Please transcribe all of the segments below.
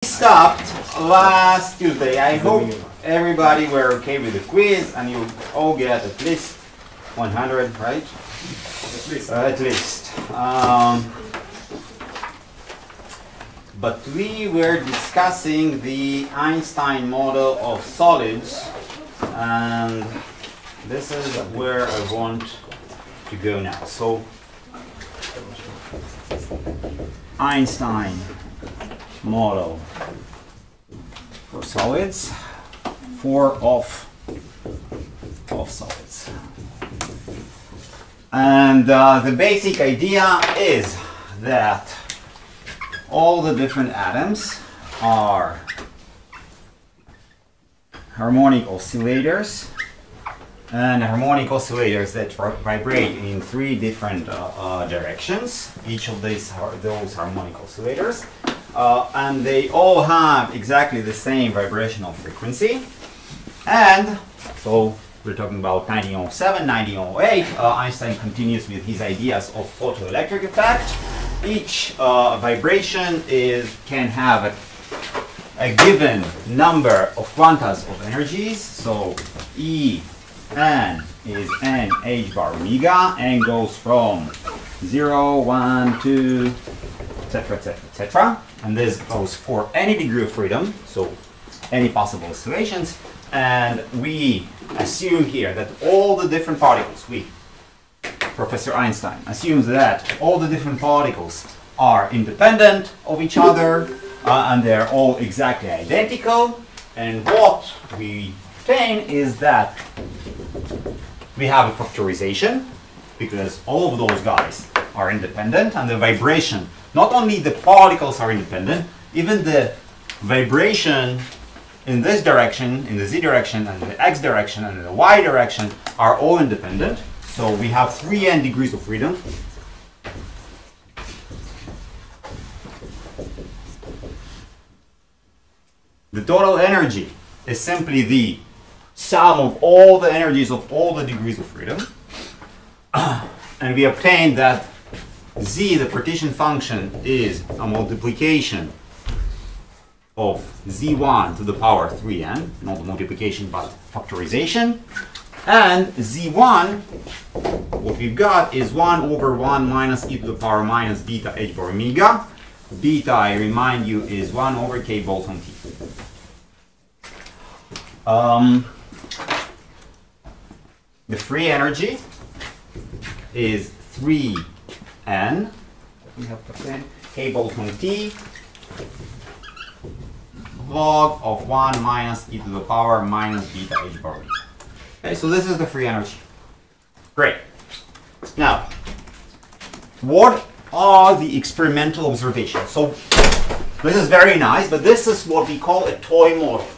Stopped last Tuesday. I hope everybody were okay with the quiz and you all get at least 100, right? At least. But we were discussing the Einstein model of solids, and this is where I want to go now. So, Einstein model for solids, of solids. And the basic idea is that all the different atoms are harmonic oscillators, and harmonic oscillators that vibrate in three different directions. Each of those harmonic oscillators. And they all have exactly the same vibrational frequency. And so we're talking about 1907, 1908. Einstein continues with his ideas of photoelectric effect. Each vibration can have a given number of quantas of energies. So En is n h bar omega, and goes from 0, 1, 2, etc., etc., etc. And this goes for any degree of freedom, so any possible oscillations. And we assume here that all the different particles, Professor Einstein assumes that all the different particles are independent of each other, and they're all exactly identical. And what we obtain is that we have a factorization, because all of those guys are independent, and the vibration, not only the particles are independent, even the vibration in this direction, in the z direction, and the x direction, and the y direction are all independent. So we have 3n degrees of freedom. The total energy is simply the sum of all the energies of all the degrees of freedom. And we obtain that z, the partition function, is a multiplication of z1 to the power 3n, not multiplication but factorization. And z1, what we've got is 1 over 1 minus e to the power minus beta h bar omega. Beta, I remind you, is 1 over k Boltzmann T. The free energy is 3n, we have to say, k Boltzmann T, log of 1 minus e to the power minus beta h bar. Okay, so this is the free energy. Great. Now, what are the experimental observations? So this is very nice, but this is what we call a toy model.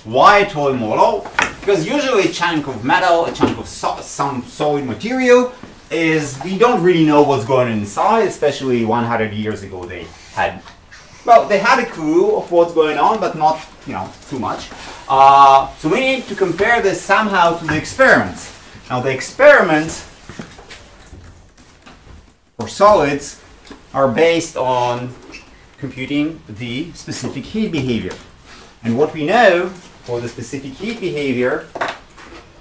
Why a toy model? Because usually a chunk of metal, a chunk of some solid material, we don't really know what's going on inside. Especially 100 years ago, they had a clue of what's going on, but not, too much. So we need to compare this somehow to the experiments. Now the experiments for solids are based on computing the specific heat behavior. And what we know for the specific heat behavior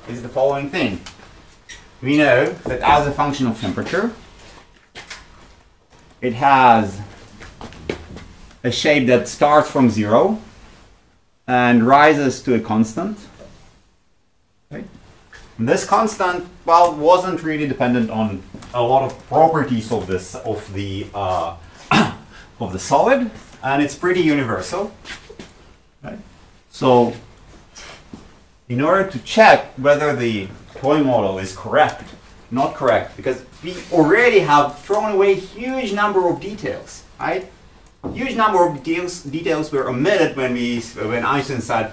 is the following thing. We know that as a function of temperature, it has a shape that starts from 0 and rises to a constant. Okay. And this constant, wasn't really dependent on a lot of properties of the solid, and it's pretty universal. Okay. So, in order to check whether the toy model is correct, not correct, because we already have thrown away huge number of details, right? Huge number of details were omitted when Einstein said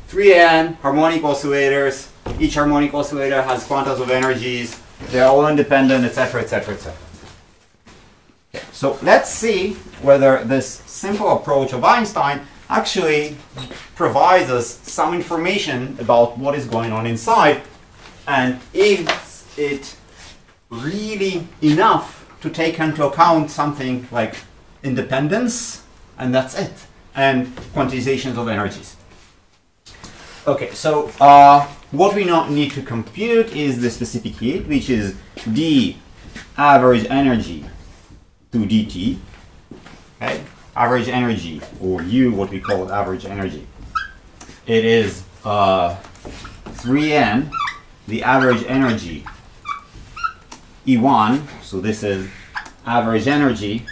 3n harmonic oscillators, each harmonic oscillator has quantas of energies, they're all independent, etc., etc., etc. Okay, so let's see whether this simple approach of Einstein actually provides us some information about what is going on inside, and if it really enough to take into account something like independence, and that's it. and quantizations of energies. Okay, so what we now need to compute is the specific heat, which is d average energy to dt. Okay, average energy, or U, what we call average energy. It is 3n, the average energy E1, so this is average energy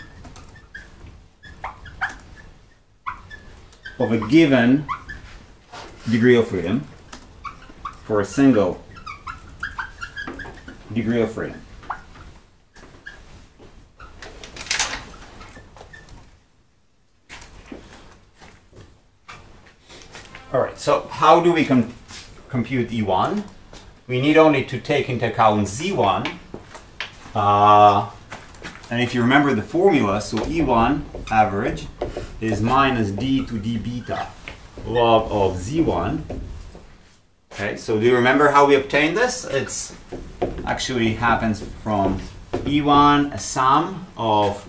of a given degree of freedom for a single degree of freedom. All right, so how do we compute E1? We need only to take into account Z1. And if you remember the formula, so E1 average is minus d to d beta log of Z1. Okay, so do you remember how we obtained this? It's actually happens from E1, a sum of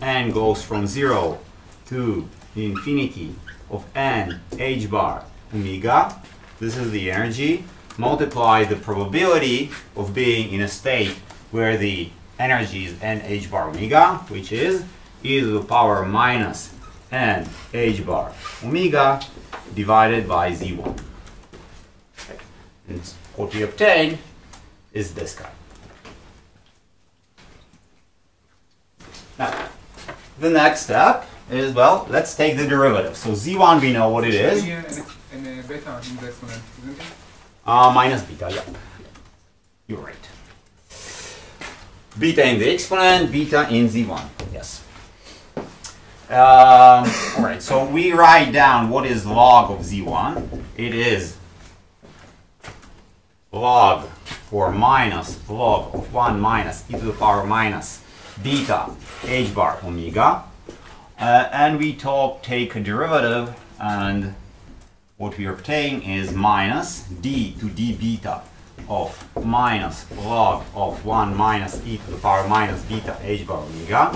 n goes from 0 to the infinity of n h bar omega. This is the energy. Multiply the probability of being in a state where the energy is n h bar omega, which is e to the power minus n h bar omega divided by Z1. Okay. And what we obtain is this guy. Now, the next step is, well, let's take the derivative. So Z1, we know what it is. Beta in the exponent, isn't it? Minus beta, yeah. You're right. Beta in the exponent, beta in Z1, yes. Alright, so we write down what is log of Z1. It is log or minus log of 1 minus e to the power minus beta h bar omega. And we take a derivative, and what we obtain is minus d to d beta of minus log of 1 minus e to the power minus beta h bar omega.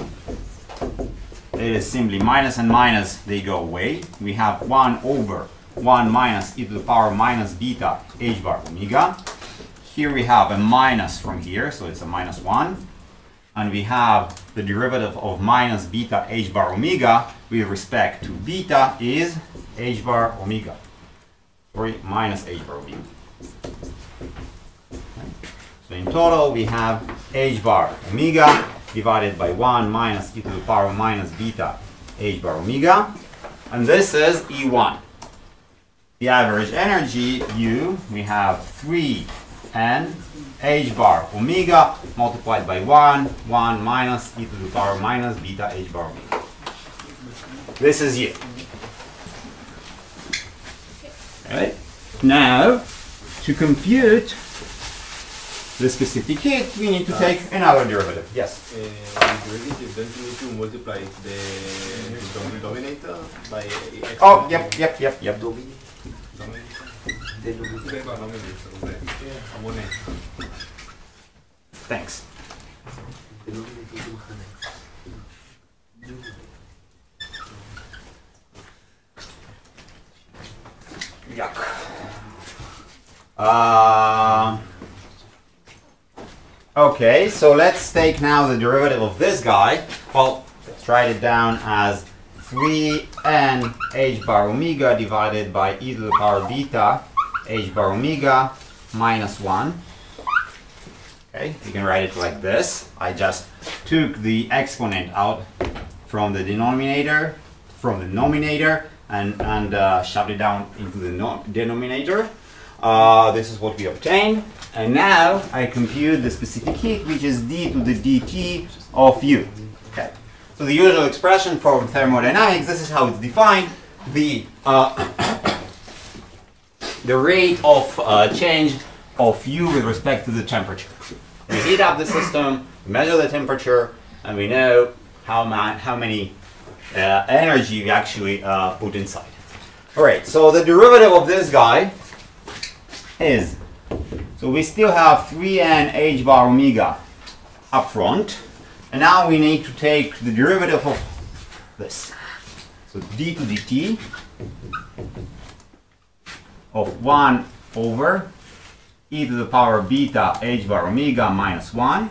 It is simply minus and minus, they go away. We have 1 over 1 minus e to the power minus beta h bar omega. Here we have a minus from here, so it's a minus 1. And we have the derivative of minus beta h bar omega with respect to beta is h bar omega. Sorry, minus h bar omega. Okay. So in total we have h bar omega divided by 1 minus e to the power minus beta h bar omega. And this is E1. The average energy, U, we have 3n h bar omega multiplied by 1 minus e to the power minus beta h bar omega. This is U. Right? Now, to compute the specific heat, we need to take another derivative. Yes? The derivative, don't you need to multiply the denominator by x? Oh, yep. Thanks. Yuck. Okay, so let's take now the derivative of this guy. Well, let's write it down as 3n h bar omega divided by e to the power beta h bar omega minus 1. Okay, you can write it like this. I just took the exponent out from the denominator, and shoved it down into the denominator. This is what we obtained. And now I compute the specific heat, which is d to the dt of U. Okay. So the usual expression for thermodynamics, this is how it's defined. The rate of change of U with respect to the temperature. We heat up the system, we measure the temperature, and we know how many energy we actually put inside. All right, so the derivative of this guy is, so we still have 3n h bar omega up front, and now we need to take the derivative of this. So d to dt of 1 over e to the power beta h bar omega minus 1.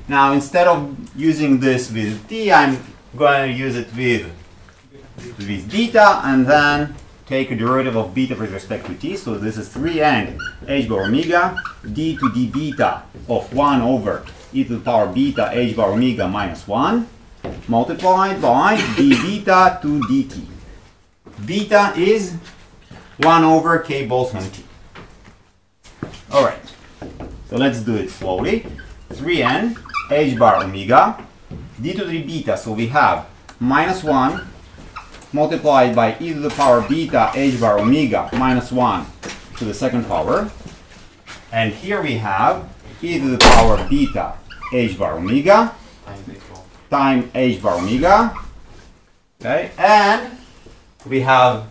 Now instead of using this with t, I'm going to use it with beta and then take a derivative of beta with respect to t. So this is 3n h bar omega d to d beta of 1 over e to the power beta h bar omega minus 1 multiplied by d beta to dt. Beta is 1 over k Boltzmann t. All right, so let's do it slowly. 3n h bar omega d to the beta, so we have minus 1 multiplied by e to the power beta h bar omega minus 1 to the second power. And here we have e to the power beta h bar omega times h bar omega. Okay, and we have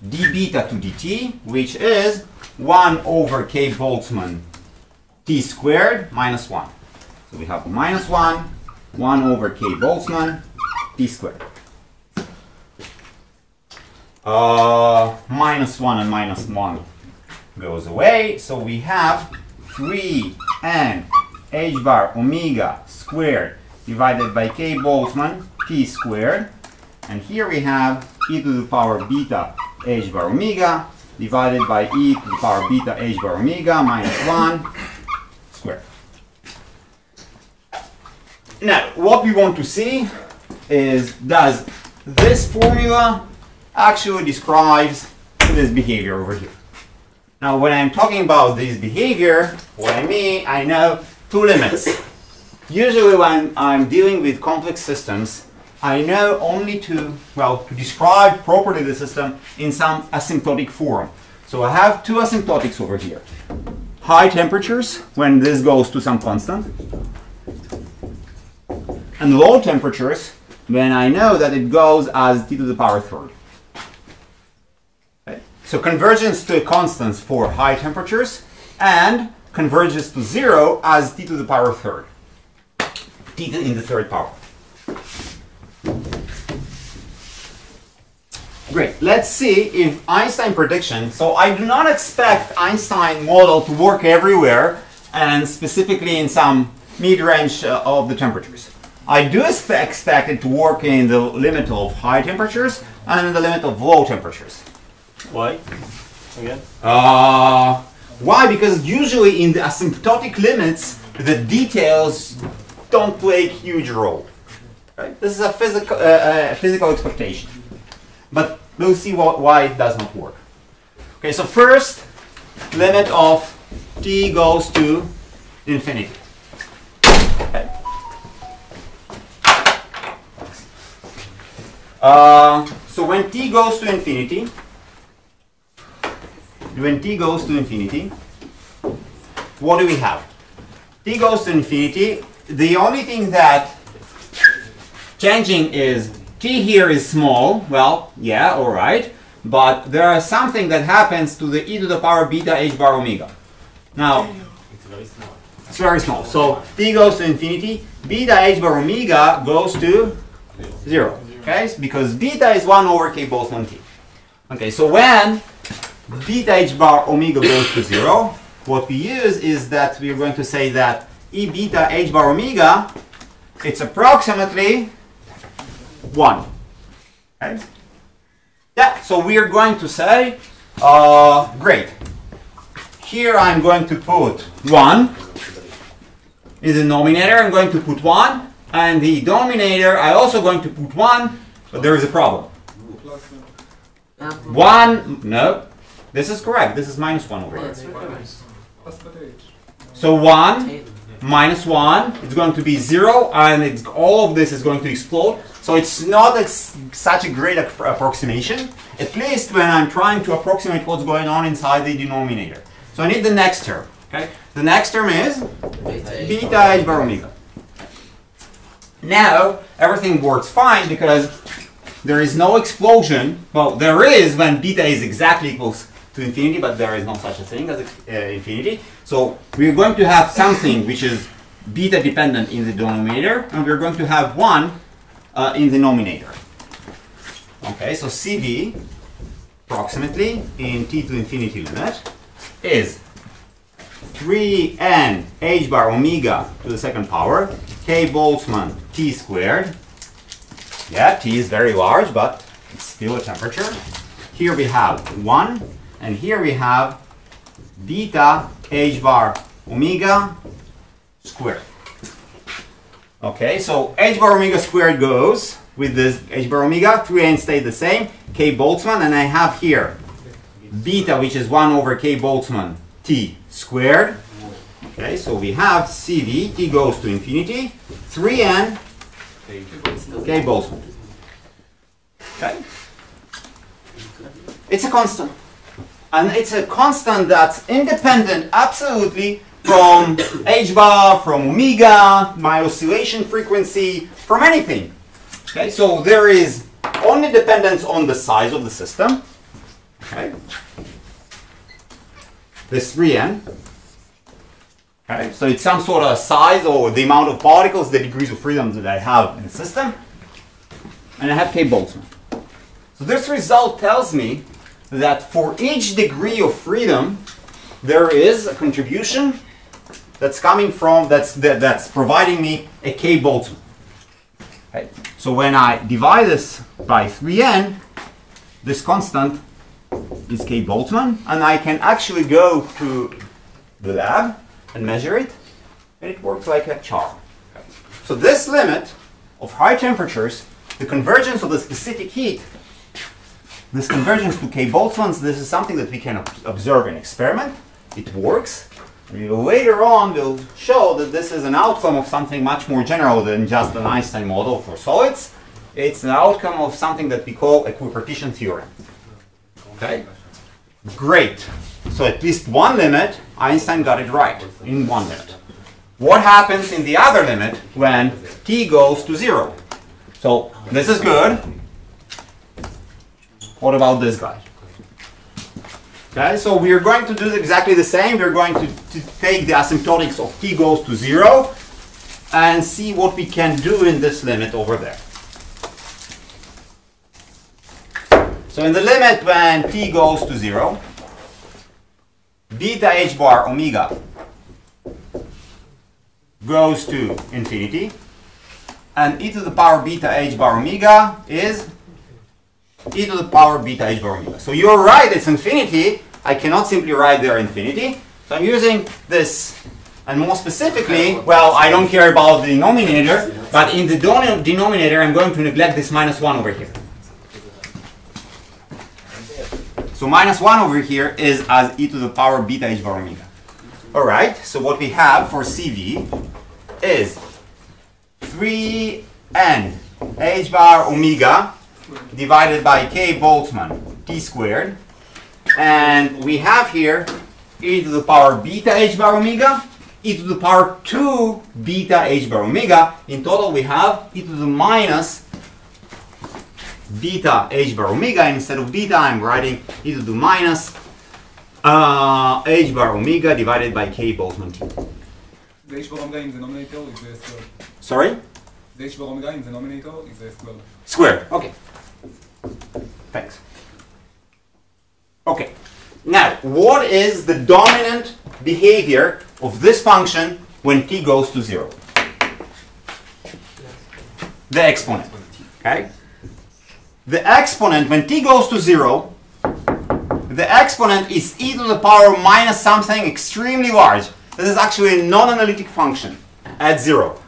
d beta to dt, which is 1 over k Boltzmann t squared minus 1. So we have minus 1 over k Boltzmann t squared. Minus 1 and minus 1 goes away, so we have 3n h bar omega squared divided by k Boltzmann t squared, and here we have e to the power beta h bar omega divided by e to the power beta h bar omega minus 1 squared. Now, what we want to see is, does this formula actually describes this behavior over here? Now, when I'm talking about this behavior, what I mean, I know two limits. Usually when I'm dealing with complex systems, I know only to describe properly the system in some asymptotic form. So I have two asymptotics over here. High temperatures, when this goes to some constant, and low temperatures, when I know that it goes as t to the power third. Okay. So convergence to constants for high temperatures, and convergence to 0 as t to the power third. T in the third power. Great. Let's see if Einstein prediction. So I do not expect Einstein model to work everywhere, and specifically in some mid-range of the temperatures. I do expect it to work in the limit of high temperatures and in the limit of low temperatures. Why? Again? Why? Because usually in the asymptotic limits, the details don't play a huge role. Right? This is a physical expectation. But we'll see why it does not work. Okay, so first, limit of t goes to infinity. Okay. So when t goes to infinity, what do we have? T goes to infinity. The only thing that changing is t here is small. Well, yeah, all right. But there is something that happens to the e to the power beta h bar omega. Now, It's very small. it's very small. So t goes to infinity. Beta h bar omega goes to 0. Okay, because beta is 1 over k Boltzmann t. Okay, so when beta h bar omega goes to 0, what we use is that we are going to say that e beta h bar omega, it's approximately 1. Okay? Yeah, so we are going to say, great. Here I'm going to put 1 in the denominator. I'm going to put 1. And the denominator, I also going to put 1, but there is a problem. 1, no, this is correct. This is minus 1 over here. So 1 minus 1, it's going to be 0, and all of this is going to explode. So it's not such a great approximation, at least when I'm trying to approximate what's going on inside the denominator. So I need the next term. Okay, the next term is beta h bar omega. Now, everything works fine because there is no explosion. Well, there is when beta is exactly equals to infinity, but there is no such a thing as infinity. So we're going to have something which is beta dependent in the denominator, and we're going to have 1 in the numerator. Okay, so CV approximately in t to infinity limit is 3n h bar omega to the second power k Boltzmann t squared. Yeah, t is very large, but it's still a temperature. Here we have 1, and here we have beta h bar omega squared. Okay, so h bar omega squared goes with this h bar omega, 3n stayed the same, k Boltzmann, and I have here beta, which is 1 over k Boltzmann t squared. Okay, so we have CV, t goes to infinity, 3n k Boltzmann. Okay? It's a constant. And it's a constant that's independent absolutely from h bar, from omega, my oscillation frequency, from anything. Okay, so there is only dependence on the size of the system. Okay. This 3n. Okay, so it's some sort of size or the amount of particles, the degrees of freedom that I have in the system. And I have k Boltzmann. So this result tells me that for each degree of freedom, there is a contribution that's coming from, that's providing me a k Boltzmann. Okay. So when I divide this by 3n, this constant is k Boltzmann, and I can actually go to the lab and measure it, and it works like a charm. Okay. So this limit of high temperatures, the convergence of the specific heat, this convergence to k Boltzmanns, this is something that we can observe in experiment. It works. Later on, we'll show that this is an outcome of something much more general than just an Einstein model for solids. It's an outcome of something that we call equipartition theorem. Okay? Great. So at least one limit, Einstein got it right in one limit. What happens in the other limit when t goes to 0? So this is good. What about this guy? Okay, so we are going to do exactly the same. We're going to take the asymptotics of t goes to 0 and see what we can do in this limit over there. So in the limit when t goes to 0, beta h bar omega goes to infinity, and e to the power beta h bar omega is e to the power beta h bar omega. So you're right, it's infinity. I cannot simply write there infinity. So I'm using this, and more specifically, well, I don't care about the denominator, but in the denominator I'm going to neglect this minus 1 over here. So minus 1 over here is as e to the power beta h bar omega. Alright, so what we have for CV is 3n h bar omega divided by k Boltzmann t squared, and we have here e to the power beta h bar omega, e to the power 2 beta h bar omega. In total we have e to the minus beta h bar omega, and instead of beta I'm writing e to the minus h bar omega divided by k Boltzmann t. The h bar omega in the denominator is the square. Sorry? The h bar omega in the denominator is the square. Square. Okay. Thanks. Okay. Now, what is the dominant behavior of this function when t goes to 0? The exponent. Okay? The exponent, when t goes to 0, the exponent is e to the power minus something extremely large. This is actually a non-analytic function at 0.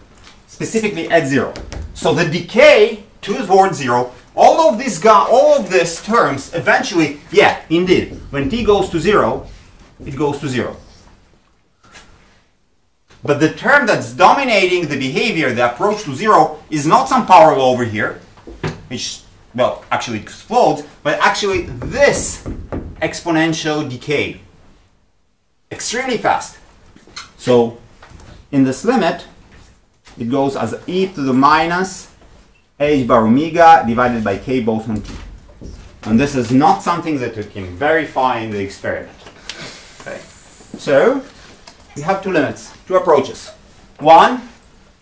Specifically at 0. So the decay towards 0, all of these terms eventually, yeah, indeed, when t goes to 0, it goes to 0. But the term that's dominating the behavior, the approach to 0, is not some power law over here, which, well, actually explodes, but actually this exponential decay. Extremely fast. So in this limit, it goes as e to the minus h bar omega divided by k Boltzmann t. And this is not something that we can verify in the experiment. Okay. So we have two limits, two approaches. One,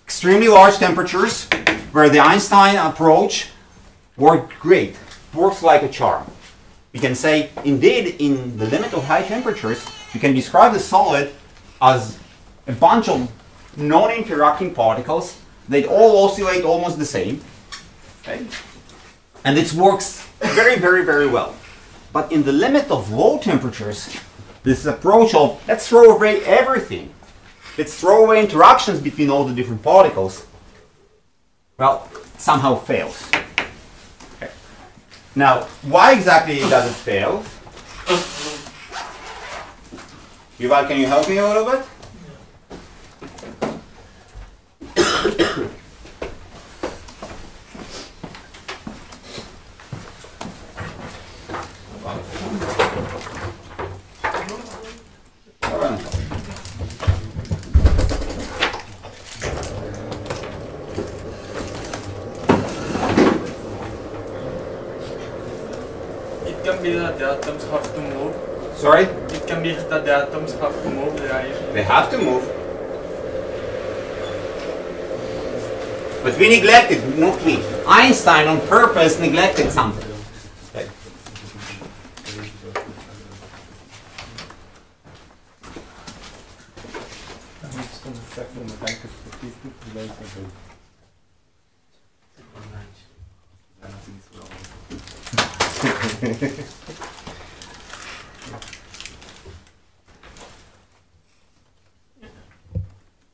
extremely large temperatures, where the Einstein approach worked great. works like a charm. We can say, indeed, in the limit of high temperatures, you can describe the solid as a bunch of non-interacting particles. They all oscillate almost the same. Okay? And it works very, very, very well. But in the limit of low temperatures, this approach of let's throw away everything, let's throw away interactions between all the different particles, well, somehow fails. Okay. Now, why exactly does it fail? Yuval, can you help me a little bit? It can be that the atoms have to move. Sorry? It can be that the atoms have to move. They have to move. But we neglected, not we. Einstein on purpose neglected something. Okay.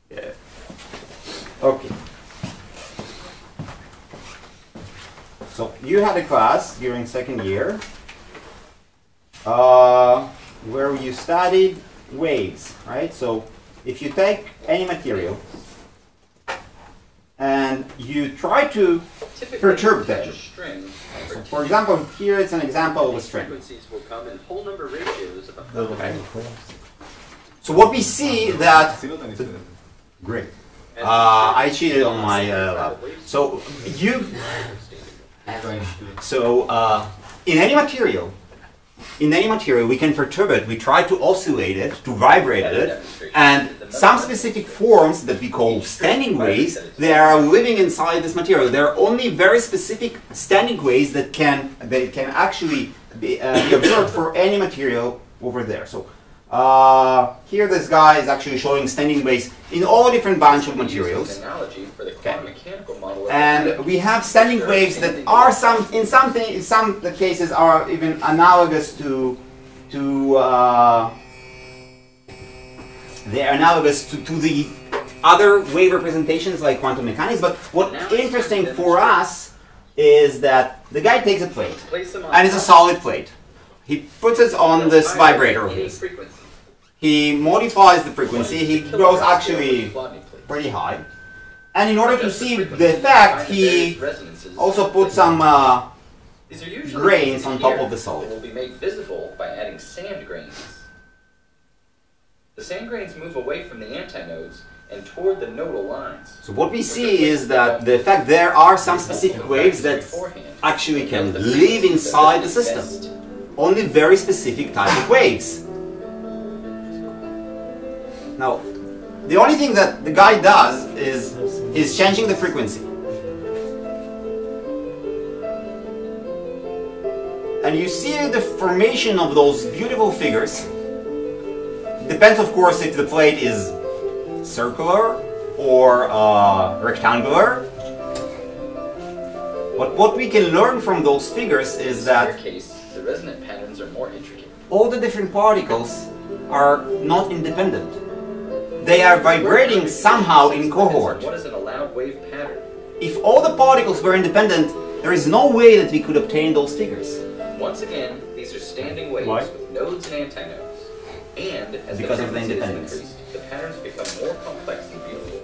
Yeah. Okay. So you had a class during second year where you studied waves, right? So if you take any material and you try to perturb them. So for example, here it's an example of a string. Will come in whole number ratios of Okay. So what we see that great. I cheated on my lab. So you. So in any material, we can perturb it. We try to oscillate it, to vibrate it, and some specific forms that we call standing waves, they are living inside this material. There are only very specific standing waves that can actually be observed for any material over there. So here this guy is actually showing standing waves in all different bunch of materials. Okay. And we have standing waves that are in some cases are even analogous to they're analogous to the other wave representations like quantum mechanics. But what's interesting for us is that the guy takes a plate, and it's a solid plate. He puts it on this vibrator of his. He modifies the frequency. He goes actually pretty high. And in order to see the effect, he also puts some grains on top of the solid. Will be made visible by adding sand grains. The sand grains move away from the antinodes and toward the nodal lines. So what we see is that the effect there are some specific waves that actually can live inside the system. Only very specific type of waves. Now, the only thing that the guy does is changing the frequency. And you see the formation of those beautiful figures. Depends, of course, if the plate is circular or rectangular. But what we can learn from those figures is that the resonant patterns are more intricate. All the different particles are not independent. They are vibrating somehow in cohort. What is an allowed wave pattern? If all the particles were independent, there is no way that we could obtain those figures. Once again, these are standing waves with nodes and antinodes. And as because the of the independence, increased, the patterns become more complex and beautiful.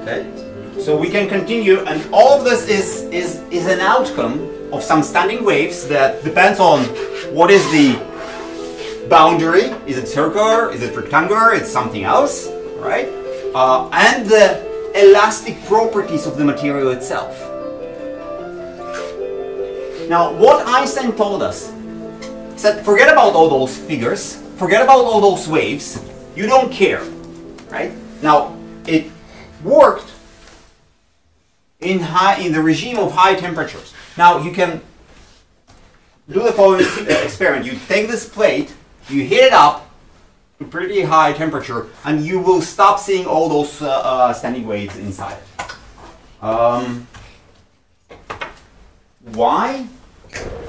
Okay. So we can continue, and all of this is an outcome of some standing waves that depends on what is the boundary. Is it circular? Is it rectangular? It's something else, right? And the elastic properties of the material itself. Now, what Einstein told us, he said, forget about all those figures, forget about all those waves, you don't care, right? Now, worked in the regime of high temperatures. Now you can do the following experiment. You take this plate, you heat it up to pretty high temperature, and you will stop seeing all those standing waves inside it. Why?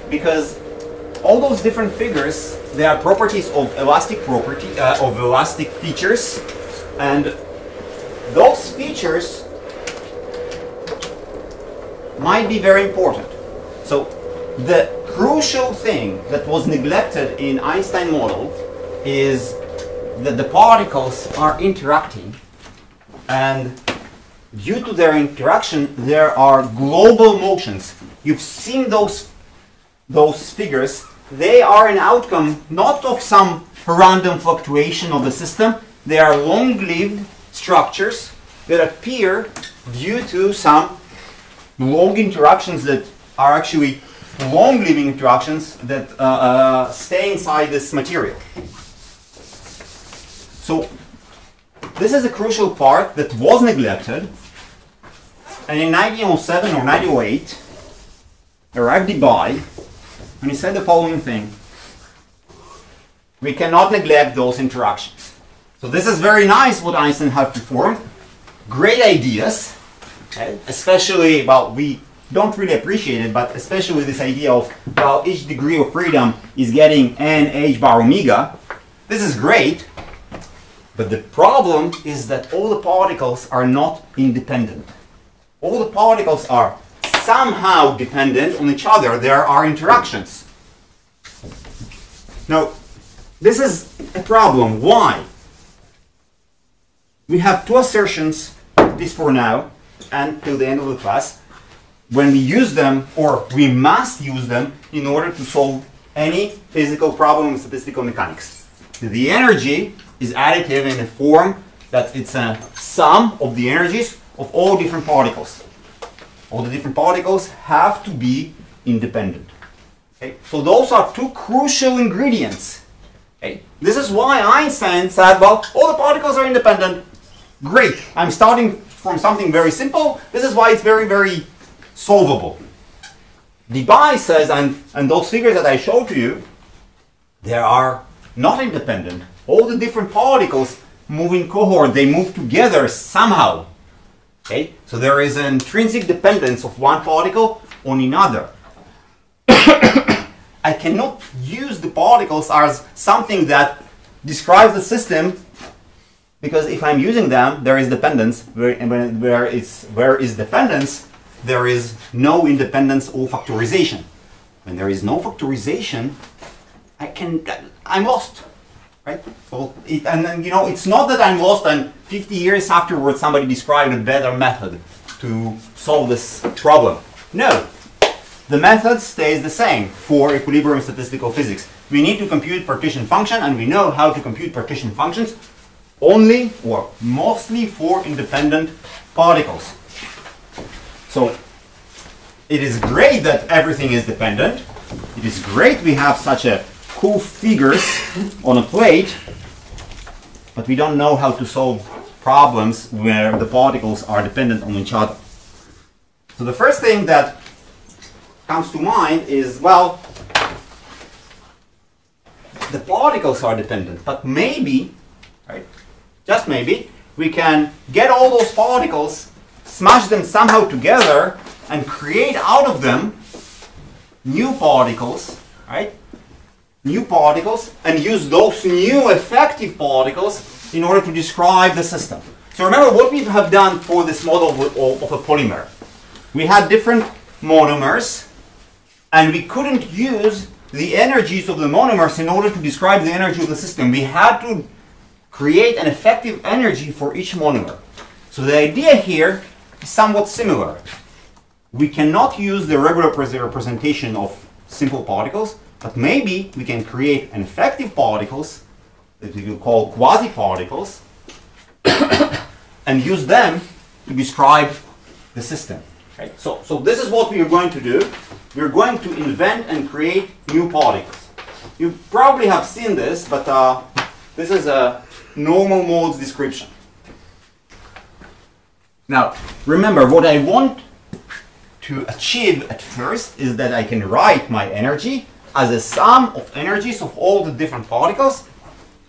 Because all those different figures, they are properties of elastic features, and those features might be very important. So the crucial thing that was neglected in Einstein model is that the particles are interacting, and due to their interaction there are global motions. You've seen those figures. They are an outcome not of some random fluctuation of the system. They are long-lived structures that appear due to some long interactions that are actually long-living interactions that stay inside this material. So this is a crucial part that was neglected, and in 1907 or 1908 arrived Debye, and he said the following thing: we cannot neglect those interactions. So this is very nice what Einstein had performed. Great ideas, okay? Especially, well, we don't really appreciate it, but especially this idea of, well, each degree of freedom is getting n h bar omega. This is great, but the problem is that all the particles are not independent. All the particles are somehow dependent on each other. There are interactions. Now, this is a problem. Why? We have two assertions, this for now and till the end of the class, when we use them, or we must use them, in order to solve any physical problem in statistical mechanics. The energy is additive in the form that it's a sum of the energies of all different particles. All the different particles have to be independent. Okay? So those are two crucial ingredients. Okay? This is why Einstein said, well, all the particles are independent. Great. I'm starting from something very simple. This is why it's very, very solvable. Debye says, and those figures that I showed to you, they are not independent. All the different particles move in cohort. They move together somehow. Okay? So there is an intrinsic dependence of one particle on another. I cannot use the particles as something that describes the system, because if I'm using them, there is dependence. Where is dependence, there is no independence or factorization. When there is no factorization, I'm lost. Right? So and then, you know, it's not that I'm lost and 50 years afterwards somebody described a better method to solve this problem. No. The method stays the same for equilibrium statistical physics. We need to compute partition function, and we know how to compute partition functions only or mostly for independent particles. So it is great that everything is dependent. It is great we have such a cool figures on a plate, but we don't know how to solve problems where the particles are dependent on each other. So the first thing that comes to mind is, well, the particles are dependent, but maybe, right, just maybe, we can get all those particles, smash them somehow together, and create out of them new particles, right? New particles, and use those new effective particles in order to describe the system. So remember what we have done for this model of a polymer. We had different monomers, and we couldn't use the energies of the monomers in order to describe the energy of the system. We had to create an effective energy for each monomer. So the idea here is somewhat similar. We cannot use the regular representation of simple particles, but maybe we can create an effective particles that we will call quasi-particles and use them to describe the system. Right? So this is what we are going to do. We're going to invent and create new particles. You probably have seen this, but this is a normal modes description. Now, remember, what I want to achieve at first is that I can write my energy as a sum of energies of all the different particles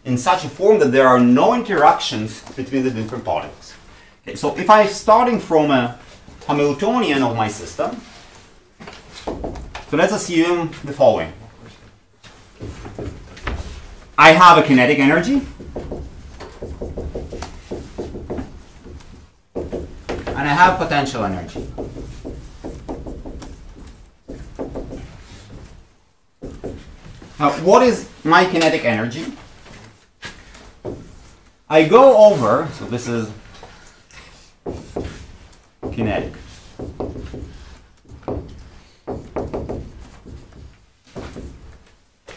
in such a form that there are no interactions between the different particles. Okay, so if I'm starting from a Hamiltonian of my system, so let's assume the following. I have a kinetic energy, and I have potential energy. Now, what is my kinetic energy? I go over, so this is kinetic.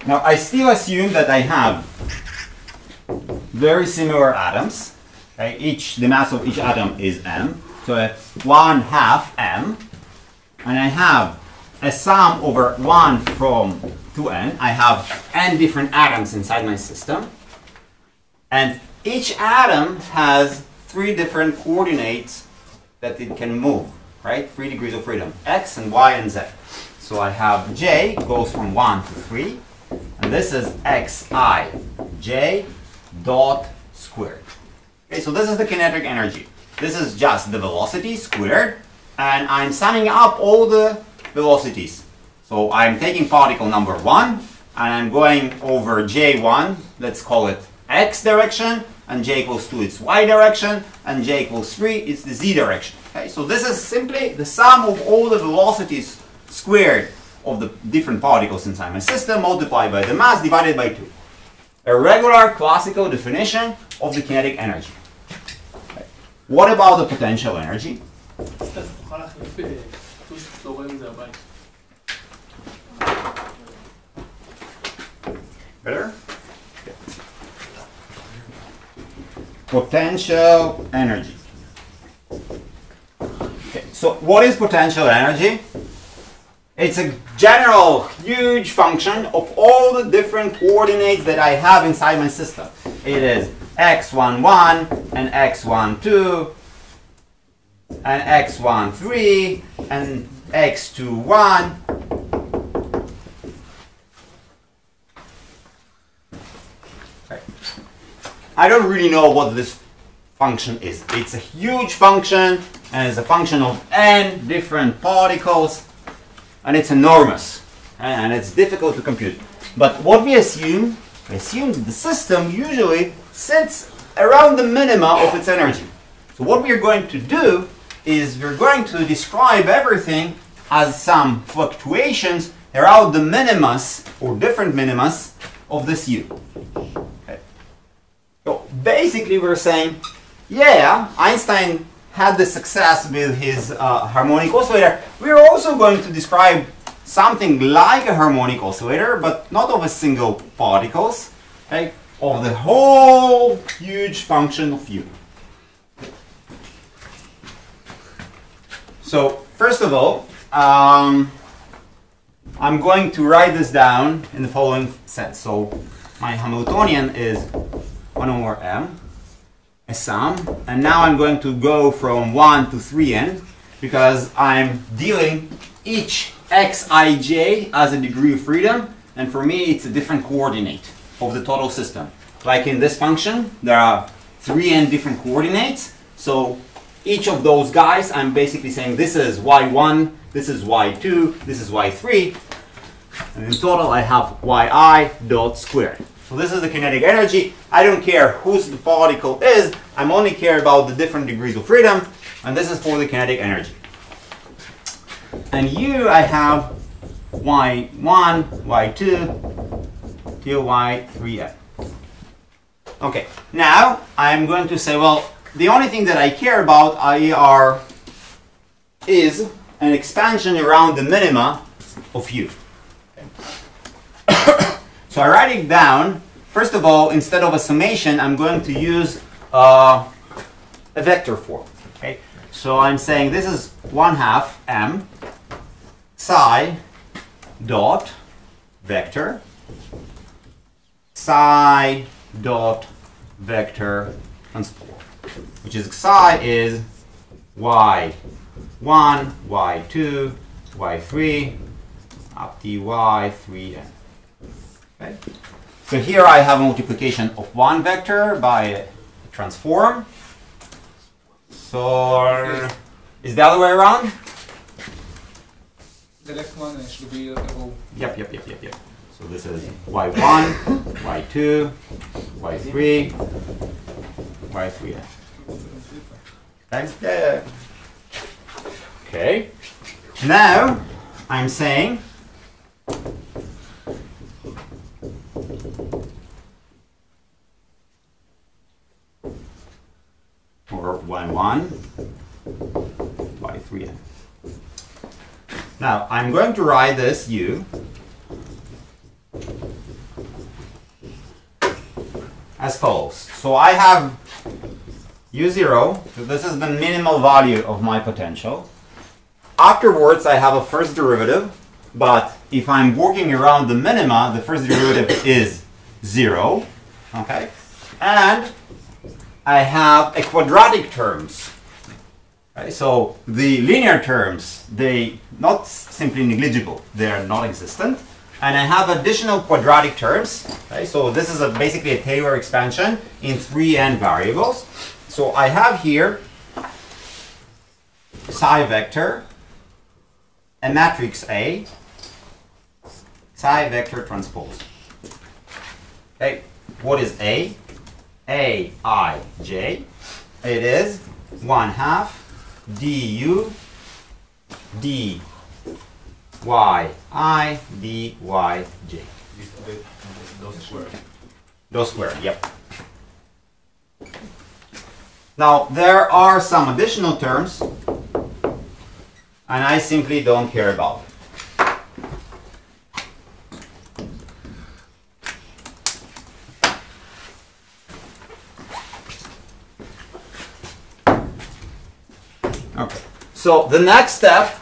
Now, I still assume that I have very similar atoms. Okay? The mass of each atom is m. So it's 1/2 m. And I have a sum over 1 from 2n. I have n different atoms inside my system. And each atom has 3 different coordinates that it can move, right? 3 degrees of freedom, x and y and z. So I have j goes from 1 to 3. And this is xij dot squared. Okay, so this is the kinetic energy. This is just the velocity squared, and I'm summing up all the velocities. So I'm taking particle number 1, and I'm going over j1, let's call it x direction, and j equals 2 it's y direction, and j equals 3 it's the z direction. Okay, so this is simply the sum of all the velocities squared of the different particles inside my system multiplied by the mass divided by 2. A regular classical definition of the kinetic energy. Okay. What about the potential energy? סטאס, תוכל להחליף טוש, לא רואים את זה הבית. Better? Potential energy. Okay, so what is potential energy? It's a general huge function of all the different coordinates that I have inside my system. It is x11 and x12 and x13 and x21. Okay. I don't really know what this function is. It's a huge function, and it's a function of n different particles. And it's enormous, and it's difficult to compute. But what we assume that the system usually sits around the minima of its energy. So what we are going to do is we're going to describe everything as some fluctuations around the minimas or different minimas of this U. Okay. So basically we're saying, yeah, Einstein had the success with his harmonic oscillator. We're also going to describe something like a harmonic oscillator, but not of a single particles, okay, of the whole huge function of U. So first of all, I'm going to write this down in the following sense. So my Hamiltonian is 1 over m. A sum, and now I'm going to go from 1 to 3n because I'm dealing each xij as a degree of freedom, and for me it's a different coordinate of the total system. Like in this function, there are 3n different coordinates, so each of those guys I'm basically saying this is y1, this is y2, this is y3, and in total I have yi dot squared. So this is the kinetic energy. I don't care whose the particle is. I'm only care about the different degrees of freedom. And this is for the kinetic energy. And U, I have y1, y2, till y3n. Okay, now I'm going to say, well, the only thing that I care about is an expansion around the minima of U. So I write it down. First of all, instead of a summation, I'm going to use a vector form. Okay? So I'm saying this is 1/2 m psi dot vector psi dot vector transport, which is psi is y1, y2, y3, up to y3n. Okay? So here I have a multiplication of one vector by a transform. So is the other way around? The left one should be above. Yep. So this is y1, y2, y3, y3n. Okay? Yeah. Okay. Now I'm saying or y1, y3n. Now I'm going to write this u as follows. So I have u0, so this is the minimal value of my potential. Afterwards I have a first derivative, but if I'm working around the minima, the first derivative is 0. Okay? And I have a quadratic terms. Okay? So the linear terms, they not simply negligible, they are non-existent. And I have additional quadratic terms. Okay? So this is basically a Taylor expansion in 3n variables. So I have here psi vector, a matrix A, psi vector transpose. Okay, what is A? A, I, J. It is 1/2 du d y I d y j. Those squared. Those squared, yep. Now there are some additional terms, and I simply don't care about it. Okay, so the next step,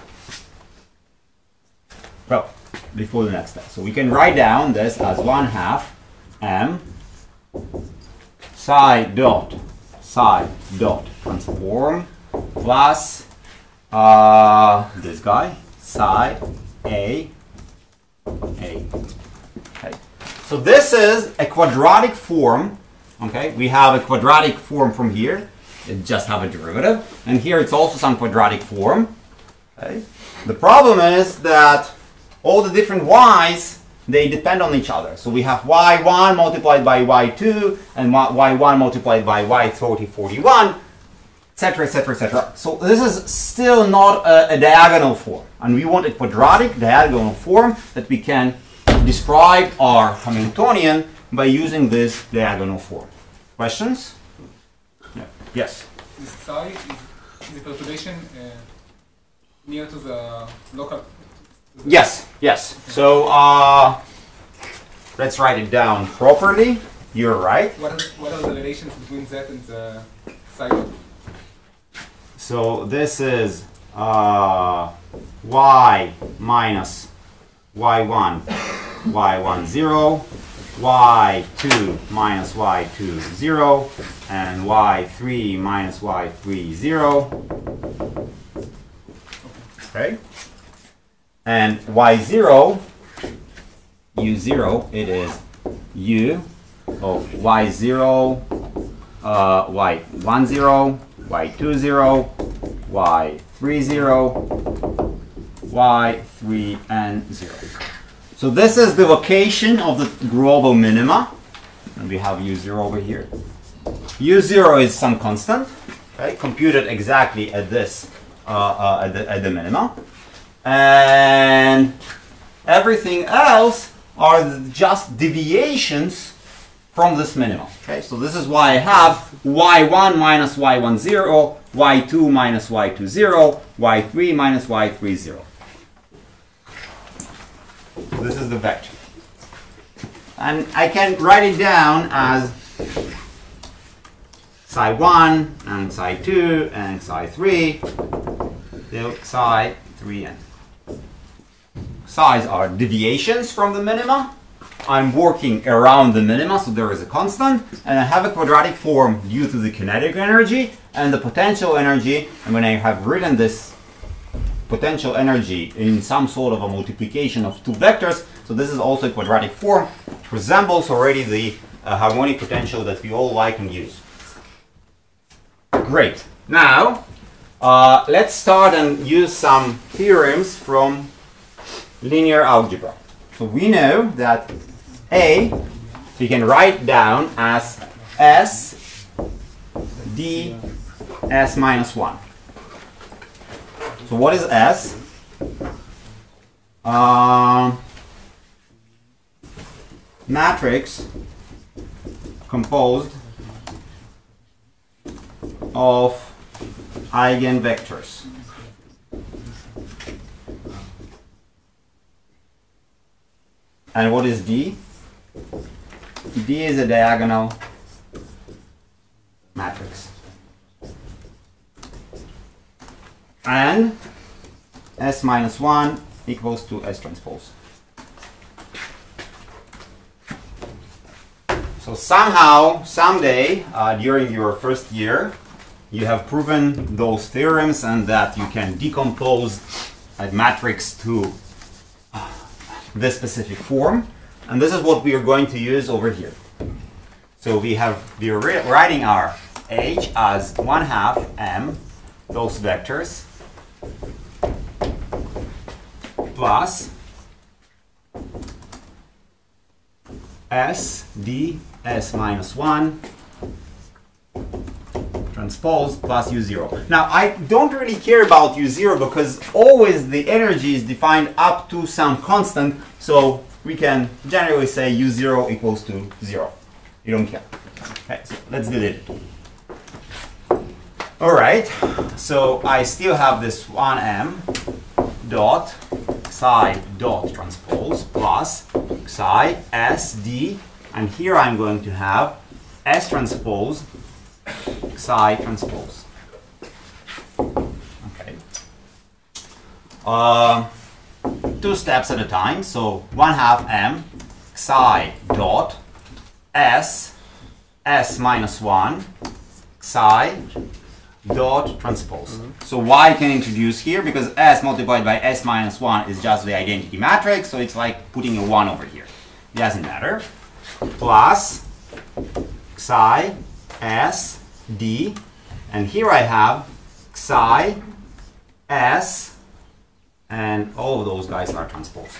well, before the next step, so we can write down this as 1/2 m psi dot transform plus this guy psi a. Okay, so this is a quadratic form. Okay, we have a quadratic form from here. It just have a derivative, and here it's also some quadratic form. Okay. The problem is that all the different y's, they depend on each other. So we have y1 multiplied by y2 and y1 multiplied by y3041, etc., etc., etc. So this is still not a diagonal form, and we want a quadratic diagonal form that we can describe our Hamiltonian by using this diagonal form. Questions? Yeah. Yes. This psi is the perturbation near to the local. Yes. Yes. So let's write it down properly. You're right. What are the relations between that and the psi dot? So this is y minus y1, y1 0, y2 minus y2 0, and y3 minus y3 0. Okay. And y0, u0, it is u of y0, y1 0, y2 0, y3 0, y3 and 0. So this is the location of the global minima, and we have u0 over here. u0 is some constant, okay, computed exactly at this at the minima, and everything else are just deviations from this minimum. Okay, so this is why I have y1 minus y1 0, y2 minus y2 0, y3 minus y3 0. This is the vector. And I can write it down as psi 1 and psi 2 and psi 3 till psi 3n. Psi's are deviations from the minima. I'm working around the minima, so there is a constant, and I have a quadratic form due to the kinetic energy, and the potential energy, and when I have written this potential energy in some sort of a multiplication of two vectors, so this is also a quadratic form, resembles already the harmonic potential that we all like and use. Great. Now, let's start and use some theorems from linear algebra. So we know that A we can write down as S d S minus 1. So what is S? Matrix composed of eigenvectors. And what is D? D is a diagonal matrix. And S minus 1 equals to S transpose. So somehow, someday, during your first year, you have proven those theorems and that you can decompose a matrix to this specific form. And this is what we are going to use over here. So we are writing our H as 1/2 m, those vectors, plus S d S minus 1 transpose plus U0. Now I don't really care about U0 because always the energy is defined up to some constant, so we can generally say U0 equals to 0. You don't care. Okay, so let's delete it. Alright, so I still have this 1m dot psi dot transpose plus psi s d, and here I'm going to have S transpose psi transpose. Okay. Two steps at a time. So 1/2 m psi dot S minus 1 psi dot transpose. So y I can introduce here because S multiplied by S minus 1 is just the identity matrix, so it's like putting a 1 over here. It doesn't matter. Plus psi S d, and here I have psi S, and all of those guys are transposed.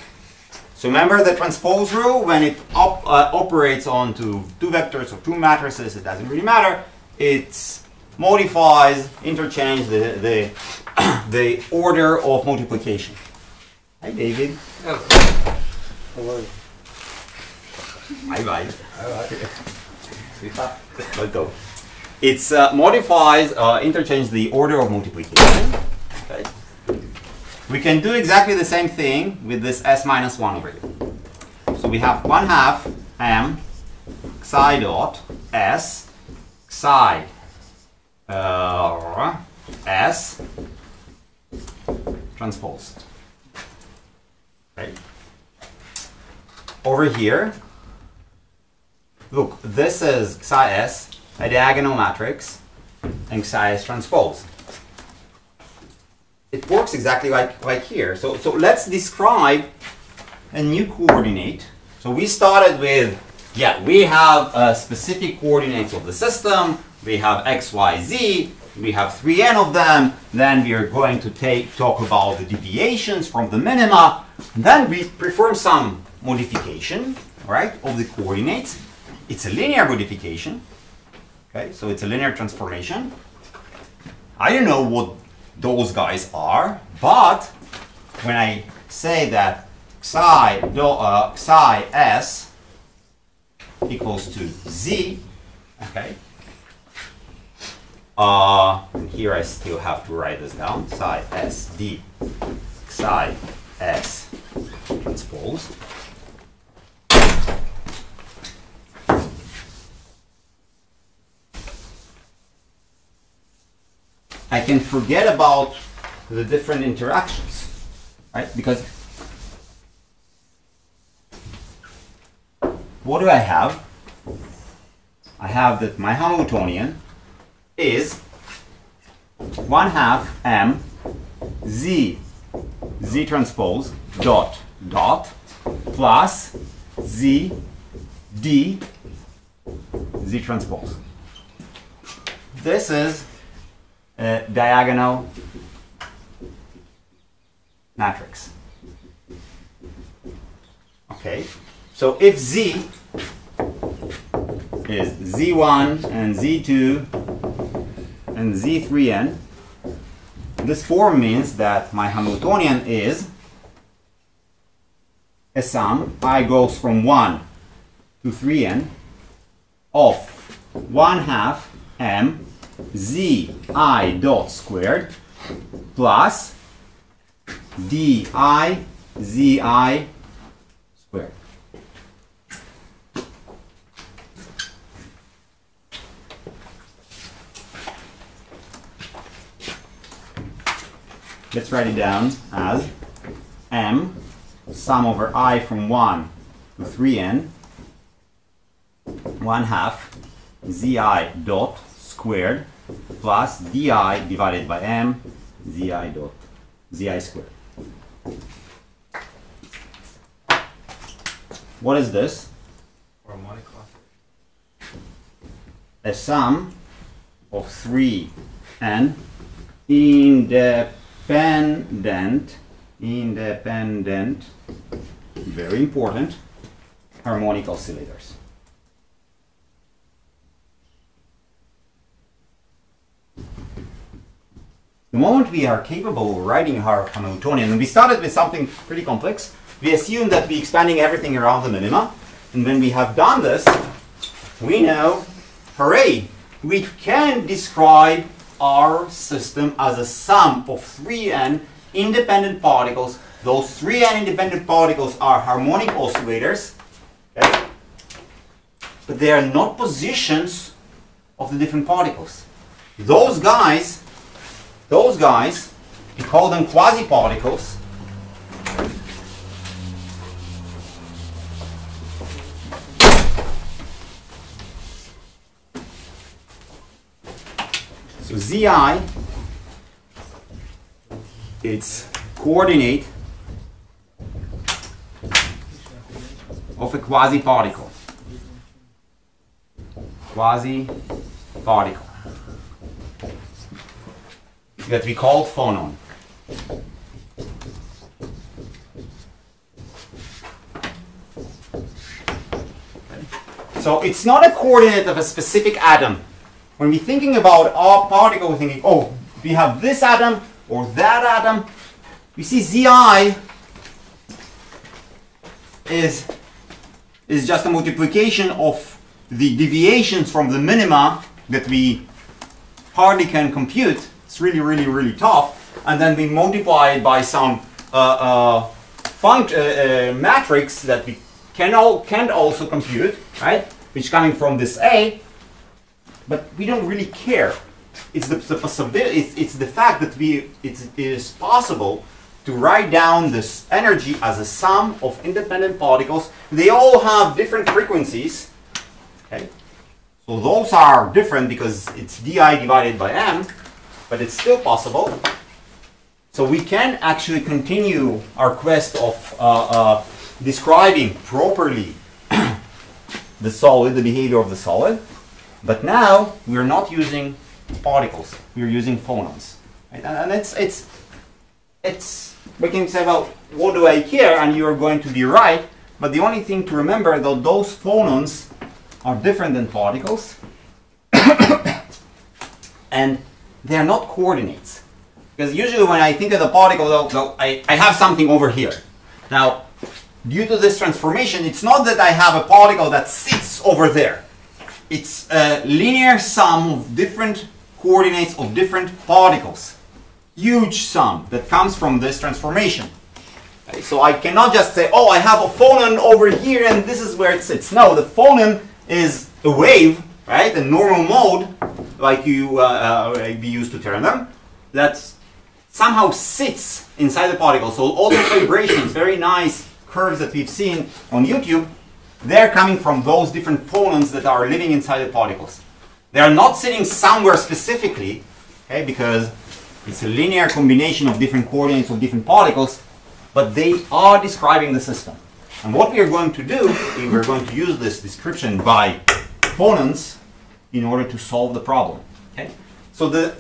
So remember the transpose rule, when it operates onto two vectors or two matrices, it doesn't really matter. It modifies, interchange the order of multiplication. Hi David. Hello. Hello. Bye bye. It modifies, interchange the order of multiplication. Okay. We can do exactly the same thing with this S minus 1 over here. So we have 1/2 m psi dot S psi S transpose. Okay. Over here, look, this is psi S, a diagonal matrix, and psi S transpose. It works exactly like here. So let's describe a new coordinate. So we started with, we have specific coordinates of the system. We have x, y, z. We have 3n of them. Then we are going to talk about the deviations from the minima. Then we perform some modification, right, of the coordinates. It's a linear modification. Okay, so it's a linear transformation. I don't know what those guys are, but when I say that psi S equals to z, okay, and here I still have to write this down, psi S d psi S transpose. I can forget about the different interactions, right? Because what do I have? I have that my Hamiltonian is 1/2 m z transpose dot dot plus z d z transpose. This is a diagonal matrix. Okay, so if z is z1 and z2 and z3n, this form means that my Hamiltonian is a sum, I goes from 1 to 3n, of 1/2 m z I dot squared plus d I z I squared. Let's write it down as m sum over I from 1 to 3n 1/2 zi dot squared plus di divided by m zi dot zi squared. What is this? Harmonic oscillator. A sum of 3n independent, very important, harmonic oscillators. The moment we are capable of writing our Hamiltonian, and we started with something pretty complex, we assume that we're expanding everything around the minima, and when we have done this, we know, hooray, we can describe our system as a sum of 3n independent particles. Those 3n independent particles are harmonic oscillators, okay? But they are not positions of the different particles. Those guys, we call them quasi-particles. So Zi, it's coordinate of a quasi-particle. Quasi-particle that we call phonon. Okay. So it's not a coordinate of a specific atom. When we're thinking about our particle, we're thinking, oh, we have this atom or that atom. We see Zi is just a multiplication of the deviations from the minima that we hardly can compute. It's really, really, really tough. And then we multiply it by some matrix that we can't also compute, right? Which coming from this A. But we don't really care. It's the possibility. It's the fact that it is possible to write down this energy as a sum of independent particles. They all have different frequencies. Okay, so those are different because it's di divided by m, but it's still possible. So we can actually continue our quest of describing properly the solid, the behavior of the solid. But now we're not using particles, we're using phonons. Right? And it's we can say, well, what do I care? And you're going to be right. But the only thing to remember, though, those phonons are different than particles. And they're not coordinates. Because usually when I think of the particle, though, I have something over here. Now, due to this transformation, it's not that I have a particle that sits over there. It's a linear sum of different coordinates of different particles. Huge sum that comes from this transformation. Okay, so I cannot just say, oh, I have a phonon over here and this is where it sits. No, the phonon is a wave, right? A normal mode, like you be used to term them, that somehow sits inside the particle. So all the vibrations, very nice curves that we've seen on YouTube, they're coming from those different phonons that are living inside the particles. They are not sitting somewhere specifically. okay, because it's a linear combination of different coordinates of different particles, but they are describing the system. And what we are going to do is we're going to use this description by phonons in order to solve the problem. Okay? So the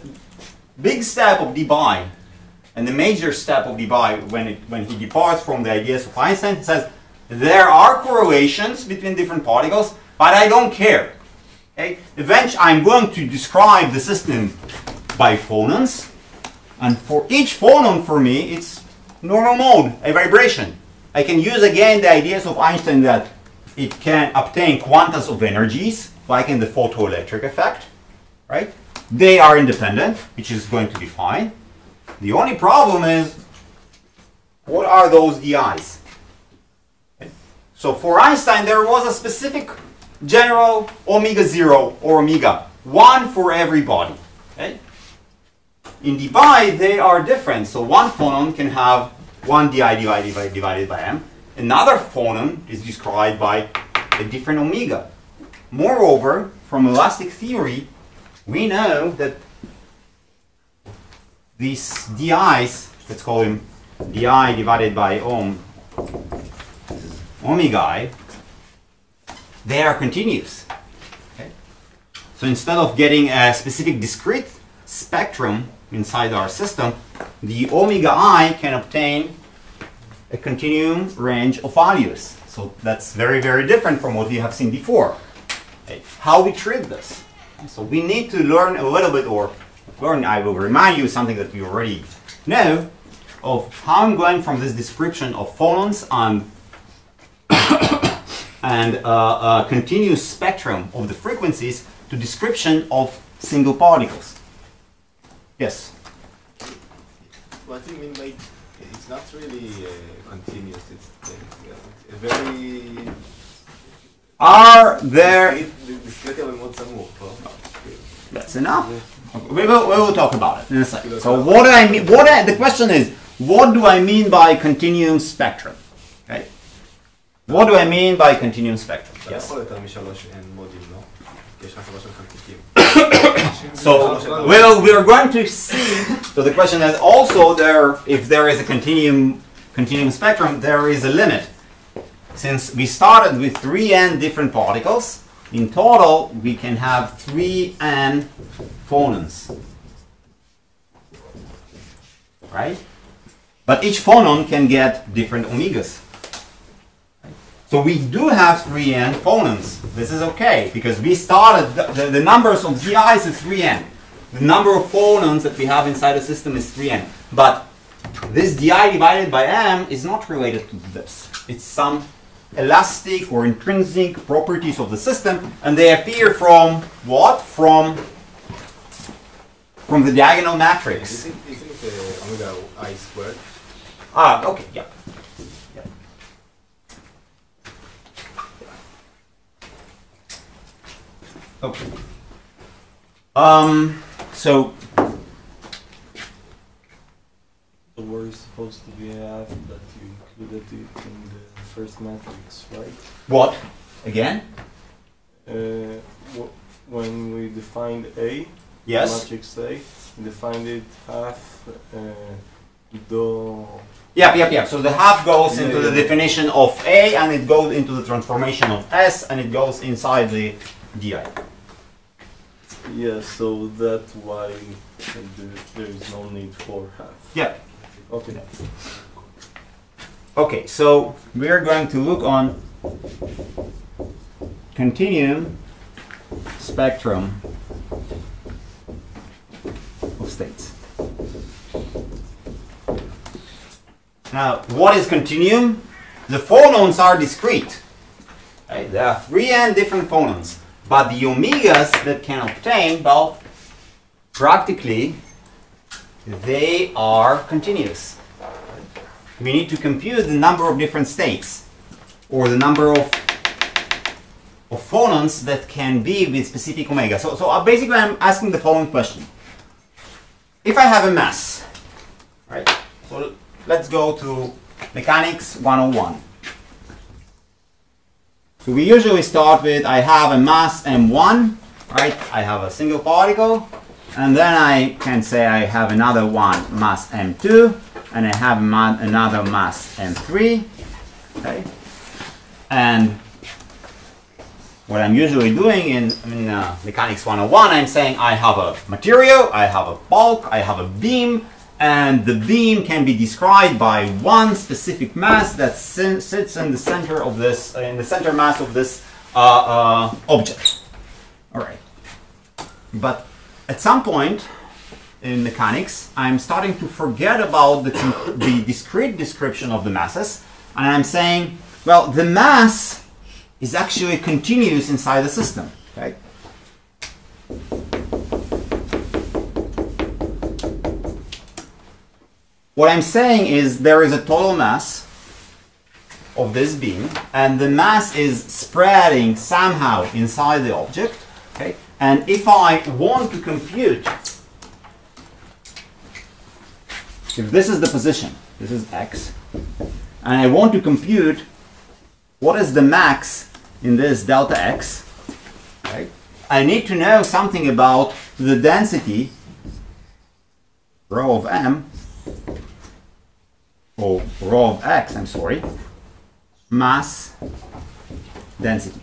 big step of Debye and the major step of Debye when he departs from the ideas of Einstein, he says there are correlations between different particles, but I don't care. Okay? Eventually I'm going to describe the system by phonons, and for each phonon for me it's normal mode, a vibration. I can use again the ideas of Einstein that it can obtain quantas of energies, like in the photoelectric effect, right? They are independent, which is going to be fine. The only problem is, what are those DIs? Okay. So for Einstein, there was a specific general omega 0 or omega, one for everybody. Okay? In Debye, they are different. So one phonon can have one di divided by m. Another phonon is described by a different omega. Moreover, from elastic theory, we know that these di's, let's call them di divided by omega I, they are continuous. Okay? So instead of getting a specific discrete spectrum inside our system, the omega I can obtain a continuum range of values. So that's very, very different from what we have seen before. Okay. How we treat this. So we need to learn a little bit, or learn, I will remind you something that we already know, of how I'm going from this description of phonons and a continuous spectrum of the frequencies to description of single particles. Yes? What do you mean by it's not really continuous? It's a very. Are there? Discrete. That's enough. Okay. We will talk about it in a second. So what do I mean? The question is, what do I mean by continuum spectrum? Okay. What do I mean by continuum spectrum? Yes. So we are going to see. So the question is also if there is a continuum spectrum, there is a limit. Since we started with 3n different particles, in total we can have 3n phonons, right? But each phonon can get different omegas. So we do have 3n phonons. This is okay, because we started, the numbers of ZIs is 3n. The number of phonons that we have inside the system is 3n. But this di divided by m is not related to this. It's some elastic or intrinsic properties of the system, and they appear from what? From the diagonal matrix. Isn't it omega I squared? Ah, okay, yeah. Okay. So we're supposed to be that you included it in the first matrix, right? what? Again? When we defined A, Yes. matrix A, we defined it half do. Yeah. So the half goes into the definition of A, and it goes into the transformation of S, and it goes inside the di. Yeah, so that's why there is no need for half. Yeah. Okay. Okay, so we are going to look on continuum spectrum of states. Now, what is continuum? The phonons are discrete. Right? There are 3n different phonons, but the omegas that can obtain, well, practically they are continuous. We need to compute the number of different states, or the number of phonons that can be with specific omega. So basically I'm asking the following question. If I have a mass, right? So let's go to mechanics 101. So we usually start with, I have a mass m1, right? I have a single particle, And then I can say I have another one, mass m2, and I have another mass m3. Okay? And what I'm usually doing in Mechanics 101, I'm saying I have a material, I have a bulk, I have a beam, and the beam can be described by one specific mass that sits in the center of this, in the center mass of this object. All right. But at some point in mechanics, I'm starting to forget about the discrete description of the masses, and I'm saying, well, the mass is actually continuous inside the system. Okay? What I'm saying is there is a total mass of this beam, and the mass is spreading somehow inside the object. Okay? And if I want to compute, if this is the position, this is x, and I want to compute what is the max in this delta x, right? I need to know something about the density rho of m, or rho of x, I'm sorry, mass density,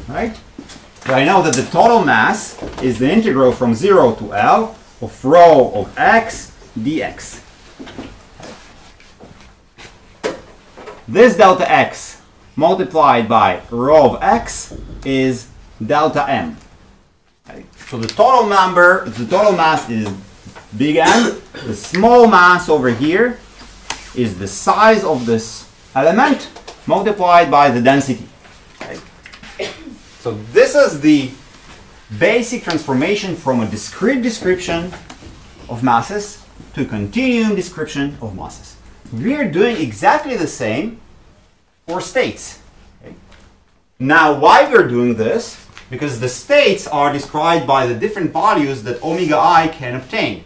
right? So I know that the total mass is the integral from 0 to L of rho of x dx. This delta x multiplied by rho of x is delta m. Okay. So the total number, the total mass is big M. The small mass over here is the size of this element multiplied by the density. Okay. So this is the basic transformation from a discrete description of masses to a continuum description of masses. We are doing exactly the same for states. Okay. Now, why we're doing this? Because the states are described by the different values that omega I can obtain.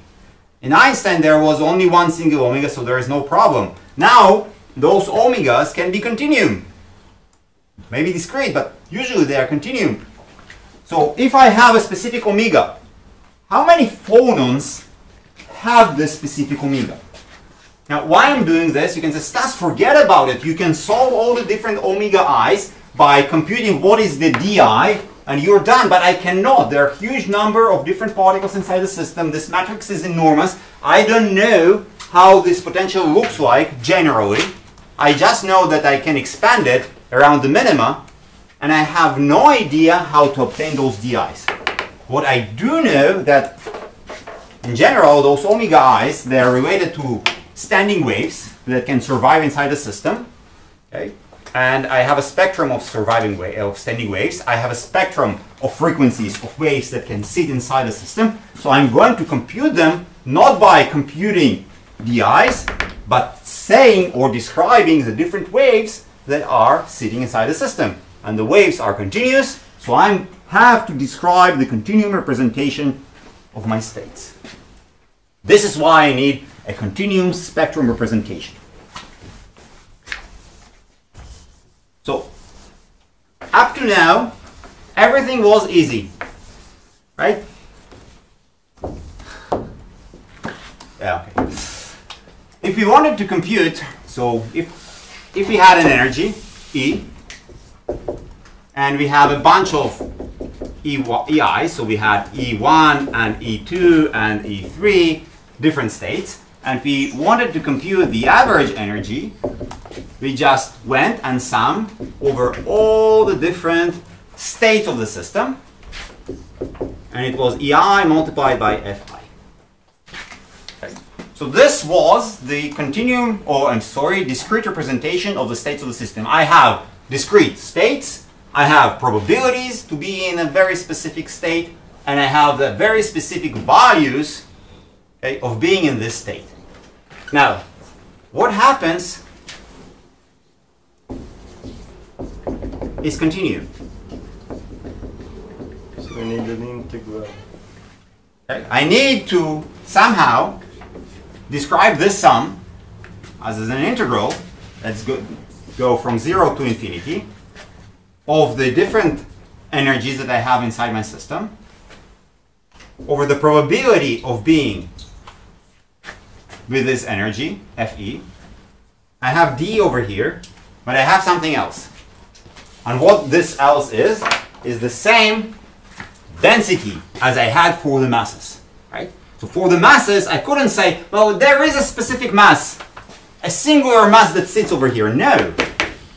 In Einstein, there was only one single omega, so there is no problem. Now, those omegas can be continuum. Maybe discrete, but usually they are continuum. So if I have a specific omega, how many phonons have this specific omega? Now, why I'm doing this, you can say, Stas, forget about it. You can solve all the different omega i's by computing what is the di, and you're done. But I cannot. There are a huge number of different particles inside the system. This matrix is enormous. I don't know how this potential looks like generally. I just know that I can expand it around the minima, and I have no idea how to obtain those di's. What I do know that, in general, those omega i's, they are related to standing waves that can survive inside the system. Okay? And I have a spectrum of standing waves. I have a spectrum of frequencies of waves that can sit inside the system. So I'm going to compute them not by computing di's, but saying or describing the different waves that are sitting inside the system. And the waves are continuous, so I have to describe the continuum representation of my states. This is why I need a continuum spectrum representation. So, up to now, everything was easy, right? Yeah, okay. If we wanted to compute, so if we had an energy, E, and we have a bunch of EI, so we had E1 and E2 and E3, different states, and we wanted to compute the average energy, we just went and summed over all the different states of the system, and it was EI multiplied by FI. Okay. So this was the continuum, or I'm sorry, discrete representation of the states of the system. I have discrete states, I have probabilities to be in a very specific state, and I have the very specific values, okay, of being in this state. Now, what happens is continuum. So we need an integral. Okay. I need to somehow describe this sum as an integral. Let's go from 0 to infinity of the different energies that I have inside my system. over the probability of being with this energy, Fe. I have d over here, but I have something else. And what this else is the same density as I had for the masses, right? So for the masses, I couldn't say, well, there is a specific mass, a singular mass that sits over here. No,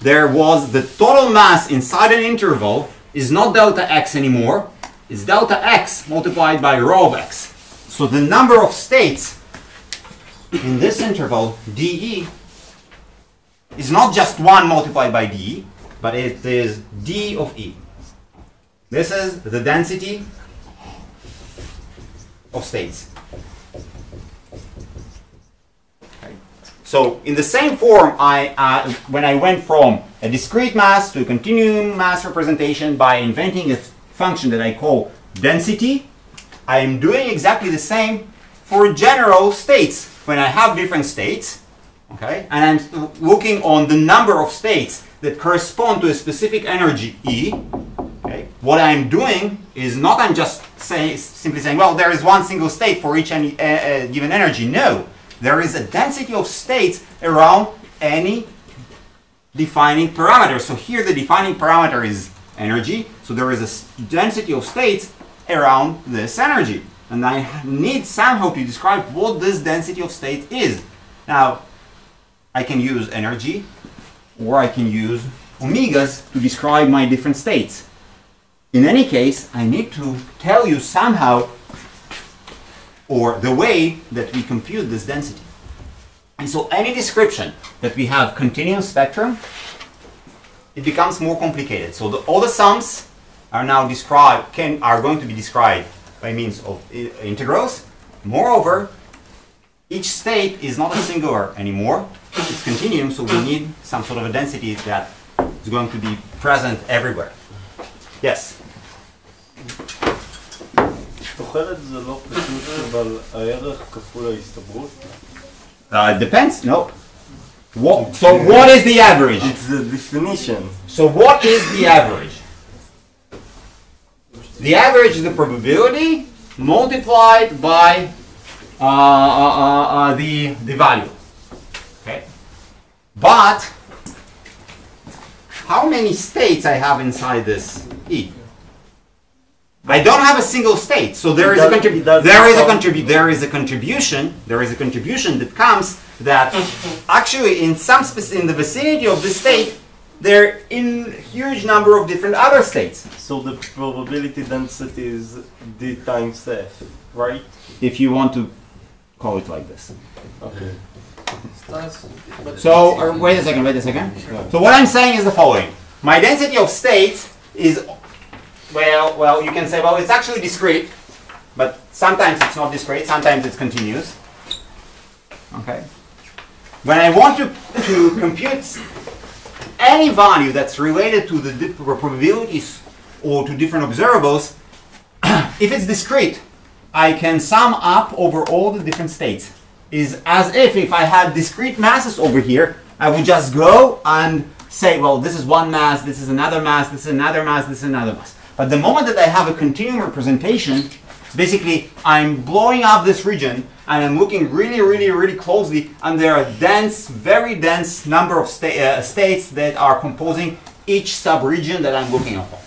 there was the total mass inside an interval is not delta x anymore. It's delta x multiplied by rho of x. So the number of states in this interval, dE, is not just 1 multiplied by dE, but it is d of E. This is the density of states. Okay. So in the same form, when I went from a discrete mass to a continuum mass representation by inventing a function that I call density, I am doing exactly the same for general states. When I have different states, okay, and I'm looking on the number of states that correspond to a specific energy E, okay, what I'm doing is not I'm just simply saying, well, there is one single state for each given energy. No, there is a density of states around any defining parameter. So here the defining parameter is energy, so there is a density of states around this energy. And I need somehow to describe what this density of state is. Now, I can use energy, or I can use omegas to describe my different states. In any case, I need to tell you somehow, or the way that we compute this density. And so any description that we have continuum spectrum, it becomes more complicated. So all the sums are now are going to be described by means of integrals. Moreover, each state is not a singular anymore. It's continuum, so we need some sort of a density that is going to be present everywhere. Yes? תוחלת זה לא פשוט, אבל הערך כפול ההסתברות? It depends. No. So what is the average? It's the definition. So what is the average? The average is the probability multiplied by the value. Okay. But how many states I have inside this E? I don't have a single state, so there is a contribution that comes that actually in the vicinity of the state there in huge number of different other states. So the probability density is d times f, right? If you want to call it like this. Okay. So wait a second. So what I'm saying is the following: my density of states is well, you can say, well, it's actually discrete, but sometimes it's not discrete, sometimes it's continuous. Okay. When I want to compute any value that's related to the probabilities or to different observables, if it's discrete, I can sum up over all the different states. Is as if I had discrete masses over here, I would just go and say, well, this is one mass, this is another mass, this is another mass, this is another mass. But the moment that I have a continuum representation, basically I'm blowing up this region and I'm looking really closely, and there are very dense number of states that are composing each sub-region that I'm looking upon.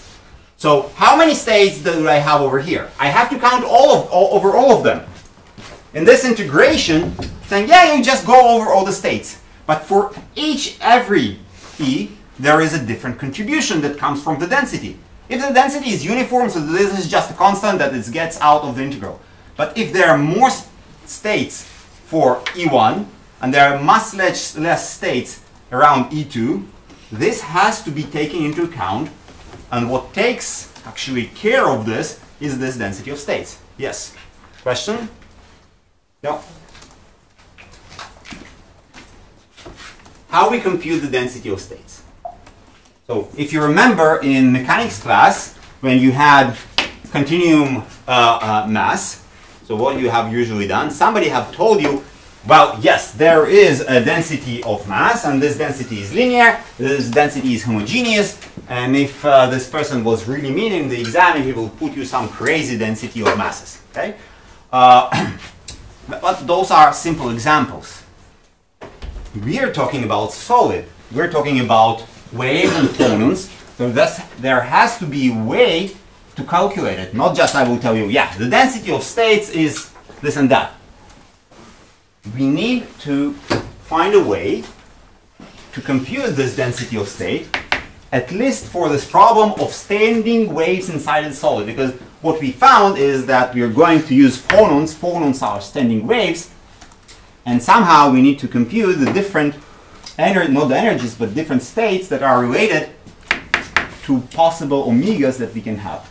So how many states do I have over here? I have to count over all of them. In this integration, saying, yeah, you just go over all the states. But for every E, there is a different contribution that comes from the density. If the density is uniform, so this is just a constant that it gets out of the integral. But if there are more states for E1, and there are much less states around E2, this has to be taken into account. And what takes actually care of this is this density of states. Yes? Question? No. How we compute the density of states? So if you remember in mechanics class, when you had continuum mass, so what you have usually done, somebody have told you, well, yes, there is a density of mass, and this density is linear, this density is homogeneous, and if this person was really mean in the exam, he will put you some crazy density of masses. Okay, but those are simple examples. We are talking about solid. We're talking about waves and phonons. So there has to be a way to calculate it. Not just I will tell you, yeah, the density of states is this and that. We need to find a way to compute this density of state, at least for this problem of standing waves inside the solid. Because what we found is that we are going to use phonons. Phonons are standing waves. And somehow we need to compute the different, not the energies, but different states that are related to possible omegas that we can have.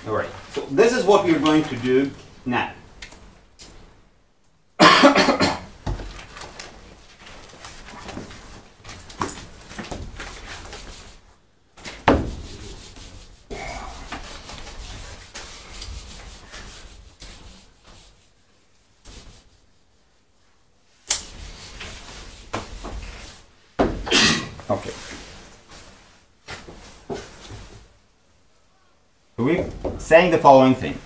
All right, so this is what we're going to do now. Okay. So we're saying the following thing.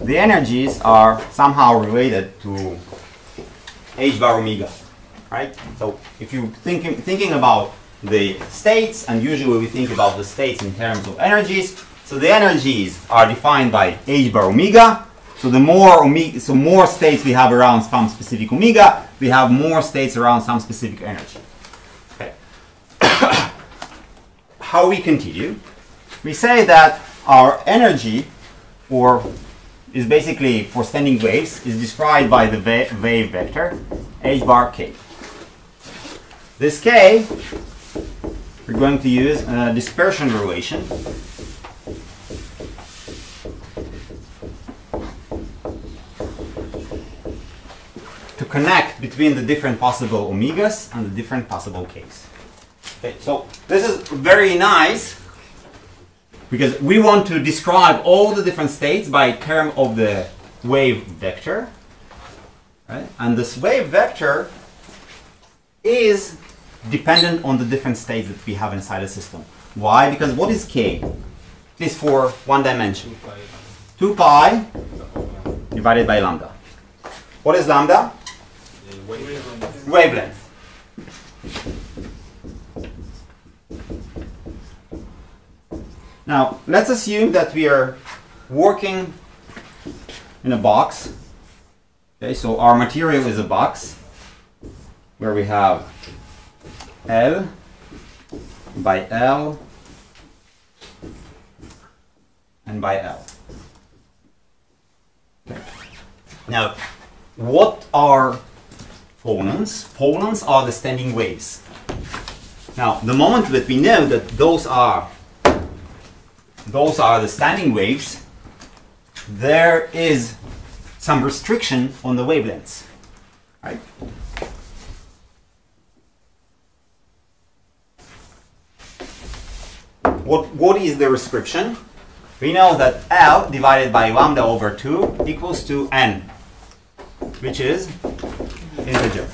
The energies are somehow related to h bar omega, right? So if you're thinking about the states, and usually we think about the states in terms of energies, so the energies are defined by h bar omega. So the more states we have around some specific omega, we have more states around some specific energy. Okay. How we continue? We say that our energy is basically for standing waves is described by the wave vector h bar k. This k, we're going to use a dispersion relation. To connect between the different possible omegas and the different possible k's. Okay, so this is very nice because we want to describe all the different states by term of the wave vector. Right? And this wave vector is dependent on the different states that we have inside the system. Why? Because what is k? It is for one dimension. 2 pi divided by lambda. What is lambda? Wavelength. Now, let's assume that we are working in a box. Okay, so our material is a box where we have L by L and by L. Okay. Now, what are phonons? Phonons are the standing waves. Now, the moment that we know that those are the standing waves, there is some restriction on the wavelengths, right? What is the restriction? We know that L divided by lambda over 2 equals to N, which is integer.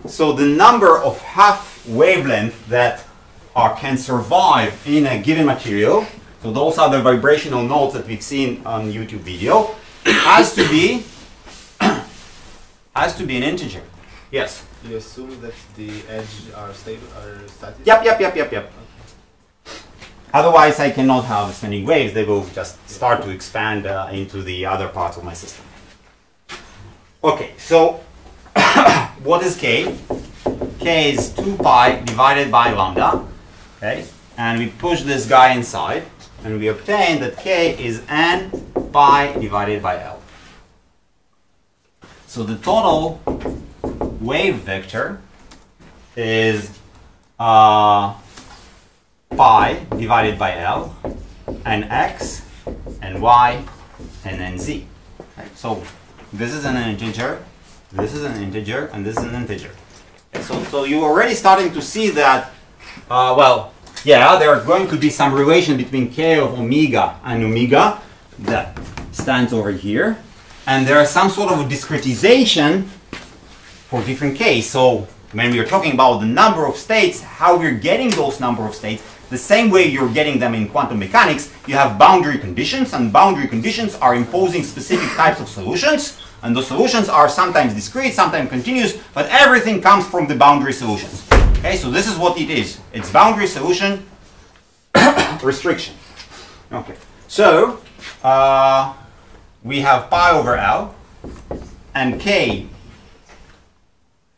So the number of half wavelength that can survive in a given material, so those are the vibrational nodes that we've seen on YouTube video, has to be an integer. Yes. You assume that the edges are stable, are static? Yep. Otherwise, I cannot have standing waves. They will just start to expand into the other parts of my system. Okay, so what is k? K is 2 pi divided by lambda. Okay, and we push this guy inside, and we obtain that k is n pi divided by L. So the total wave vector is pi divided by L, and x, and y, and then z. Right? So this is an integer, this is an integer, and this is an integer. Okay, so you're already starting to see that, well, yeah, there are going to be some relation between k of omega and omega that stands over here, and there is some sort of a discretization for different k's. So when we are talking about the number of states, how we're getting those number of states, the same way you're getting them in quantum mechanics, you have boundary conditions, and boundary conditions are imposing specific types of solutions, and those solutions are sometimes discrete, sometimes continuous, but everything comes from the boundary solutions. Okay, so this is what it is. It's boundary solution restriction. Okay, so we have pi over L, and K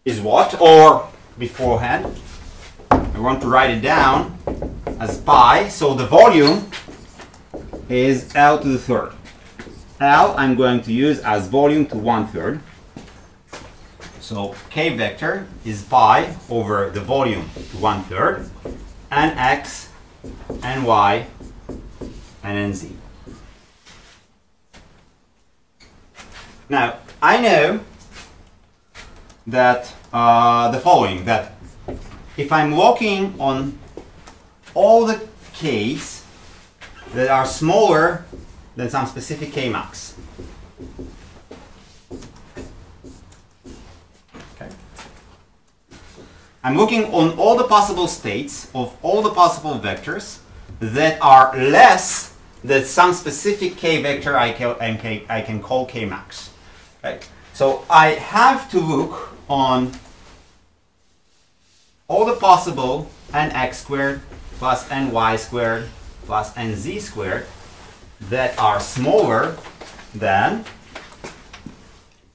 is what? Or beforehand, I want to write it down as pi, so the volume is L to the third. L I'm going to use as volume to 1/3. So K vector is pi over the volume to 1/3, and X, and Y, and NZ. Now, I know that the following, that if I'm looking on all the K's that are smaller than some specific K max. Okay. I'm looking on all the possible states of all the possible vectors that are less than some specific K vector I can call K max. Okay. So I have to look on all the possible nx squared plus ny squared plus nz squared that are smaller than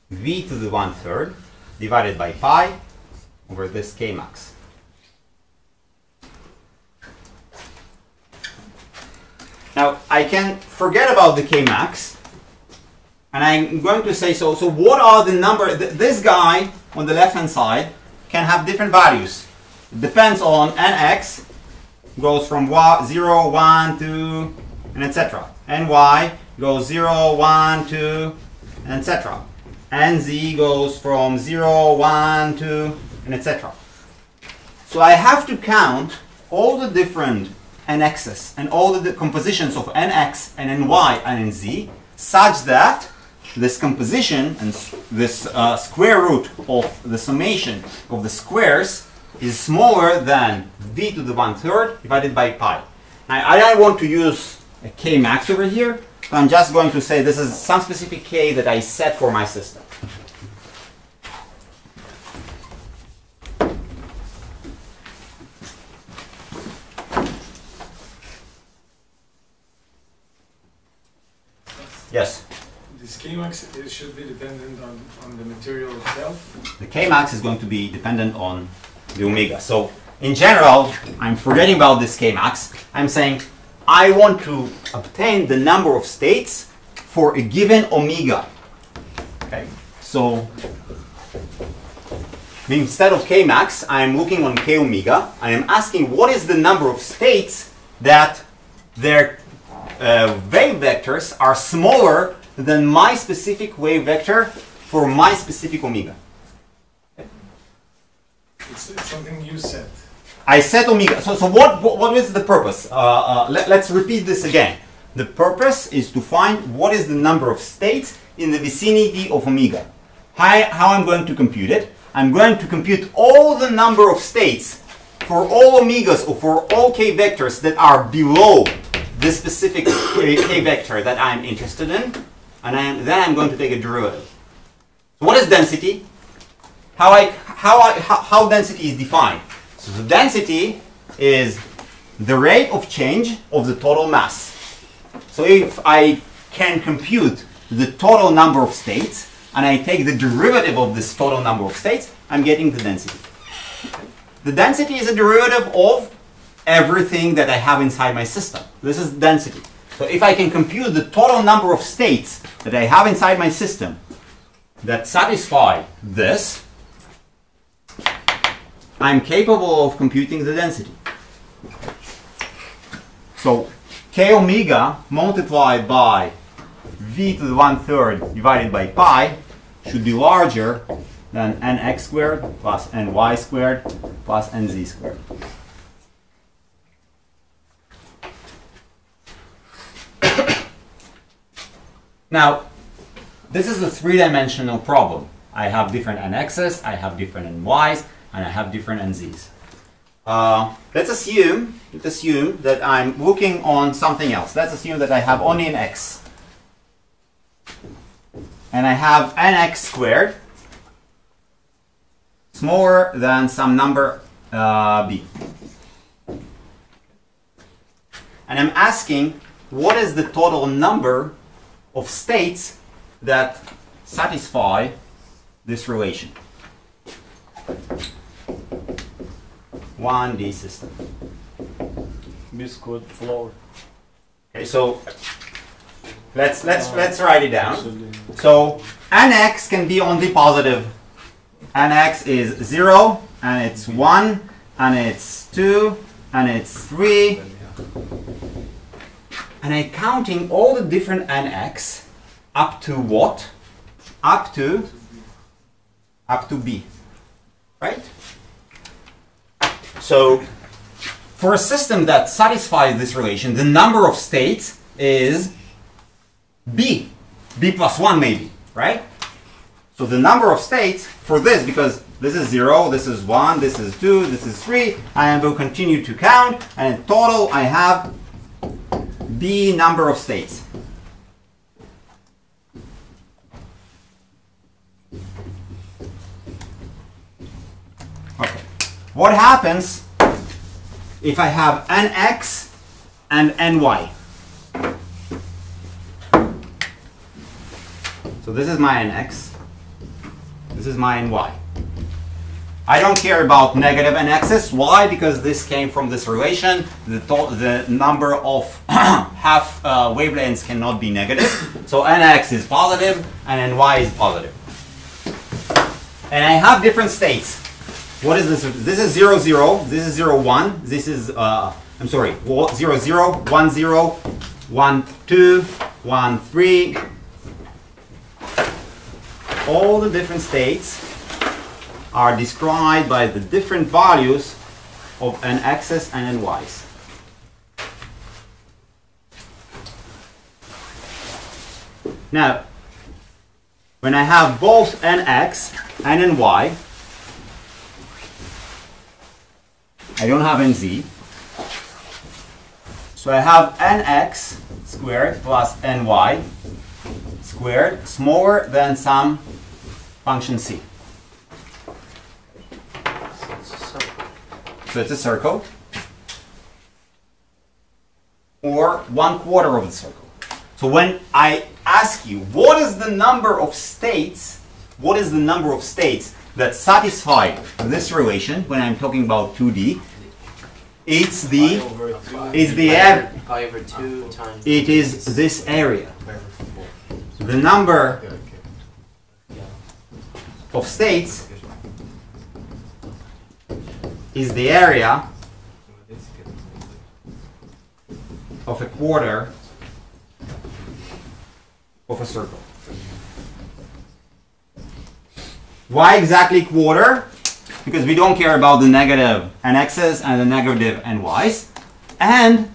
v to the 1/3 divided by pi over this K max. Now I can forget about the K max, and I'm going to say, so what are the number, this guy on the left hand side can have different values. It depends on nx, goes from 0, 1, 2, and etc. ny goes 0, 1, 2, and etc. nz goes from 0, 1, 2, and etc. So I have to count all the different nx's and all the compositions of nx and ny and nz such that this composition and this square root of the summation of the squares is smaller than v to the 1/3 divided by pi. Now, I don't want to use a K max over here, so I'm just going to say this is some specific K that I set for my system. Yes? This Kmax should be dependent on the material itself? The Kmax is going to be dependent on the omega. So in general, I'm forgetting about this Kmax. I'm saying I want to obtain the number of states for a given omega. Okay? So instead of Kmax, I'm looking on K omega. I am asking what is the number of states that their wave vectors are smaller than my specific wave vector for my specific omega. It's something you set. I set omega. So what is the purpose? Let's repeat this again. The purpose is to find what is the number of states in the vicinity of omega. How I'm going to compute it? I'm going to compute all the number of states for all omegas or for all k vectors that are below this specific k vector that I'm interested in, and then I'm going to take a derivative. So what is density? How density is defined? So the density is the rate of change of the total mass. So if I can compute the total number of states and I take the derivative of this total number of states, I'm getting the density. The density is a derivative of everything that I have inside my system. This is density. So if I can compute the total number of states that I have inside my system that satisfy this, I'm capable of computing the density. So k omega multiplied by v to the 1/3 divided by pi should be larger than nx squared plus ny squared plus nz squared. Now, this is a three-dimensional problem. I have different nx's, I have different ny's, and I have different nz's. let's assume that I'm looking on something else. Let's assume that I have only an x. And I have an x squared smaller than some number b. And I'm asking, what is the total number of states that satisfy this relation? 1D system. B squared floor. Okay, so let's write it down. So nx can be only positive. Nx is 0, and it's 1, and it's 2, and it's 3. And I'm counting all the different nx up to what? Up to b, right? So for a system that satisfies this relation, the number of states is b plus 1 maybe, right? So the number of states for this, because this is 0, this is 1, this is 2, this is 3, I will continue to count, and in total I have b number of states. Okay. What happens if I have nx and ny? So this is my nx, this is my ny. I don't care about negative nx's. Why? Because this came from this relation. The number of half wavelengths cannot be negative. So nx is positive and ny is positive. And I have different states. What is this? This is 0, 0. This is 0, 1. This is, I'm sorry, 0, 0, 1, 0, 1, 2, 1, 3. All the different states are described by the different values of nx's and ny's. Now, when I have both nx and ny, I don't have nz. So I have nx squared plus ny squared smaller than some function c. So it's a circle, or 1/4 of the circle. So when I ask you, what is the number of states, that satisfy this relation, when I'm talking about 2D, it's the, pi over 2 times. it is this area. The number of states is the area of a quarter of a circle. Why exactly quarter? Because we don't care about the negative nx's and the negative ny's. And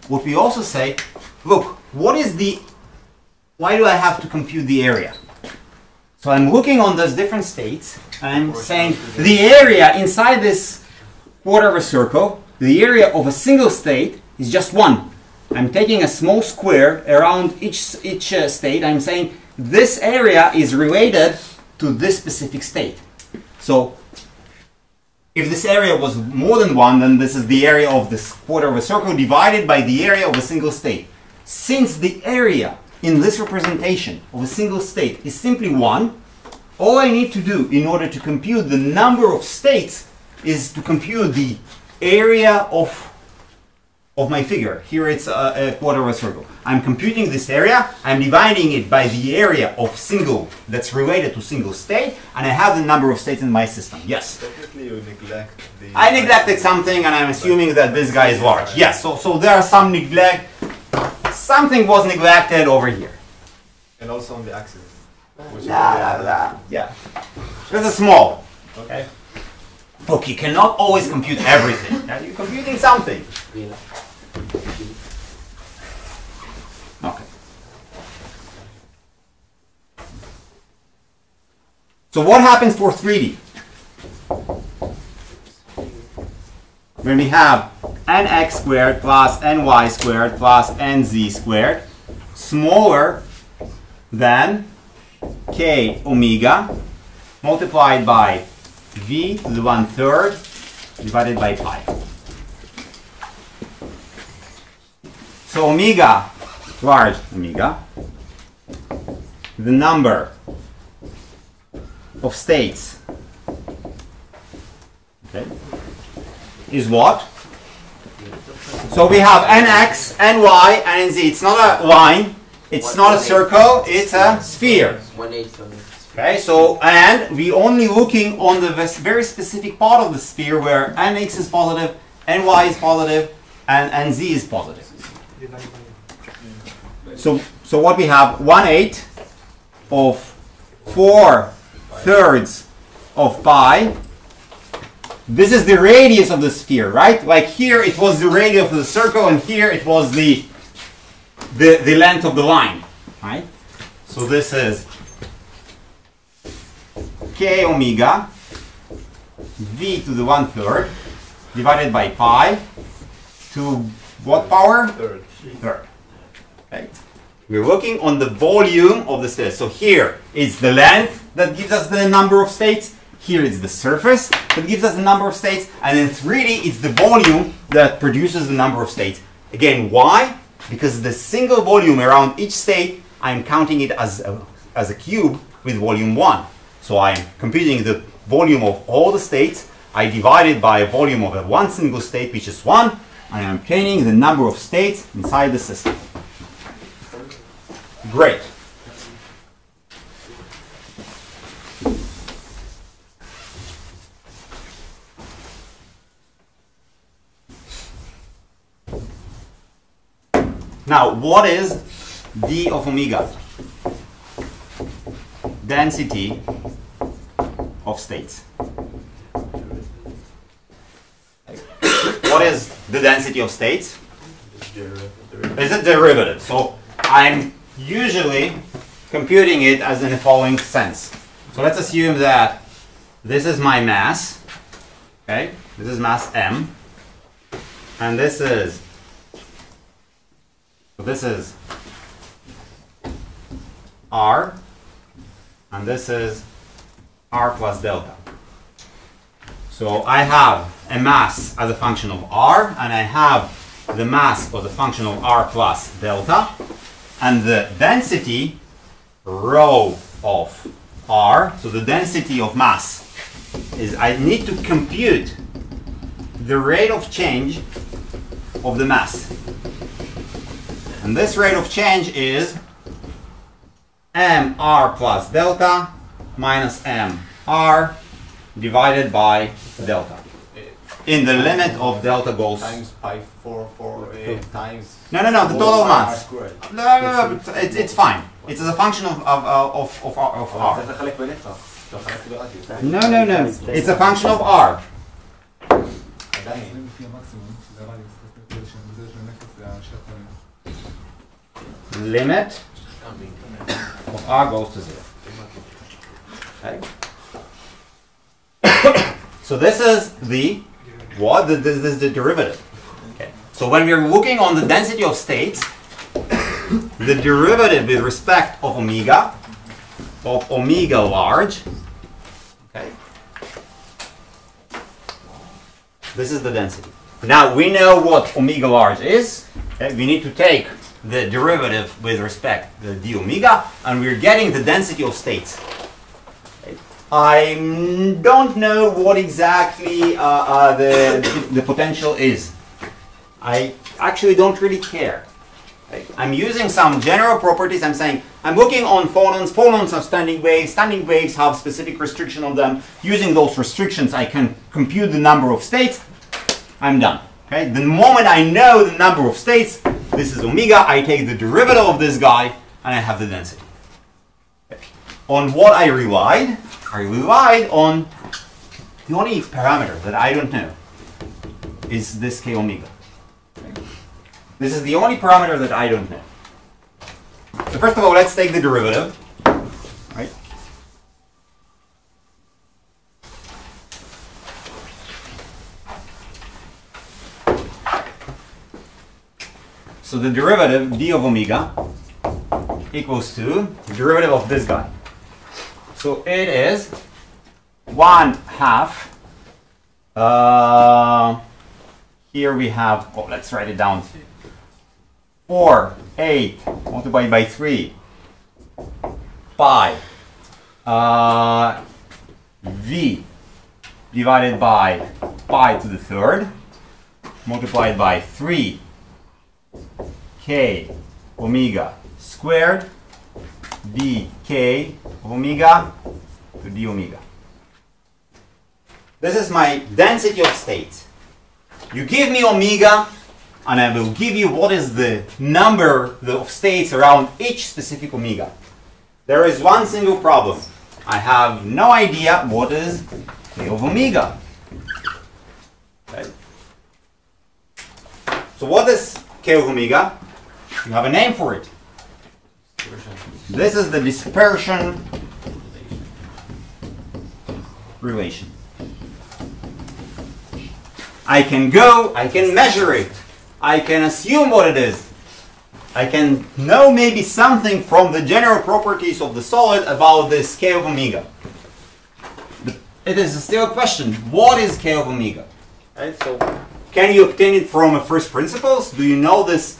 what we also say, look, why do I have to compute the area? So I'm looking on those different states, and I'm saying the area inside this quarter of a circle, the area of a single state is just 1. I'm taking a small square around each state. I'm saying this area is related to this specific state. So if this area was more than 1, then this is the area of this quarter of a circle divided by the area of a single state. Since the area in this representation of a single state is simply 1, all I need to do in order to compute the number of states is to compute the area of my figure. Here it's a quarter of a circle. I'm computing this area, I'm dividing it by the area of single that's related to single state, and I have the number of states in my system. Yes? Technically you neglect the... I neglected something, and I'm assuming that this guy is large. Yes, so there are some neglect. Something was neglected over here. And also on the axis. Yeah. This is small. Okay. Look, you cannot always compute everything. You're computing something. Okay. So what happens for 3D? when we have nx squared plus ny squared plus nz squared smaller than k omega multiplied by v to the 1/3 divided by pi. So omega, large omega, the number of states, okay, is what? So we have nx, ny, and nz. It's not a line, it's not a circle, it's a sphere. 1/8 of it. Okay, so, and we only looking on the very specific part of the sphere where nx is positive, ny is positive, and nz is positive. So what we have, 1/8 of 4/3 of pi. This is the radius of the sphere, right? Like here it was the radius of the circle, and here it was the length of the line, right? So this is k omega v to the 1/3 divided by pi to what power? Third. Okay. We're looking on the volume of the states. So here it's the length that gives us the number of states. Here it's the surface that gives us the number of states. And then it's the volume that produces the number of states. Again, why? Because the single volume around each state, I'm counting it as a cube with volume 1. So I'm computing the volume of all the states. I divide it by a volume of one single state, which is 1. And I'm obtaining the number of states inside the system. Great. Now, what is d of omega? Density of states. What is the density of states? Is it derivative? So I'm usually computing it as in the following sense. So let's assume that this is my mass, okay? This is mass m, and this is r, and this is r plus delta. So I have a mass as a function of r, and I have the mass as a function of r plus delta, and the density rho of r, so the density of mass is, I need to compute the rate of change of the mass. And this rate of change is mr plus delta minus mr divided by delta. In the limit of delta goes Times pi 448 times. No, the total mass. Squared. No, it's fine. It's a function of r. No. It's a function of r. Limit of r goes to 0. Okay. So this is the what? This is the derivative. Okay. So when we're looking on the density of states, the derivative with respect of omega large, okay, this is the density. Now we know what omega large is. Okay? We need to take the derivative with respect to d omega, and we're getting the density of states. Okay? I don't know what exactly the potential is. I actually don't really care. Okay? I'm using some general properties. I'm saying I'm looking on phonons. Phonons are standing waves. Standing waves have specific restriction on them. Using those restrictions, I can compute the number of states. I'm done. Okay? The moment I know the number of states, this is omega, I take the derivative of this guy, and I have the density. Okay. On what I relied on the only parameter that I don't know is this k omega. Okay. This is the only parameter that I don't know. So first of all, let's take the derivative. Right? So the derivative d of omega equals to the derivative of this guy. So it is 1/2. Here we have, oh, let's write it down. 4/8 multiplied by 3 pi v divided by pi to the third multiplied by 3 k omega squared dk of omega to d omega. This is my density of states. You give me omega and I will give you what is the number of states around each specific omega. There is one single problem. I have no idea what is k of omega. Okay. So what is k of omega? You have a name for it. This is the dispersion relation. I can measure it. I can assume what it is. I can know maybe something from the general properties of the solid about this k of omega. But it is still a question. What is k of omega? Right? So can you obtain it from first principles? Do you know this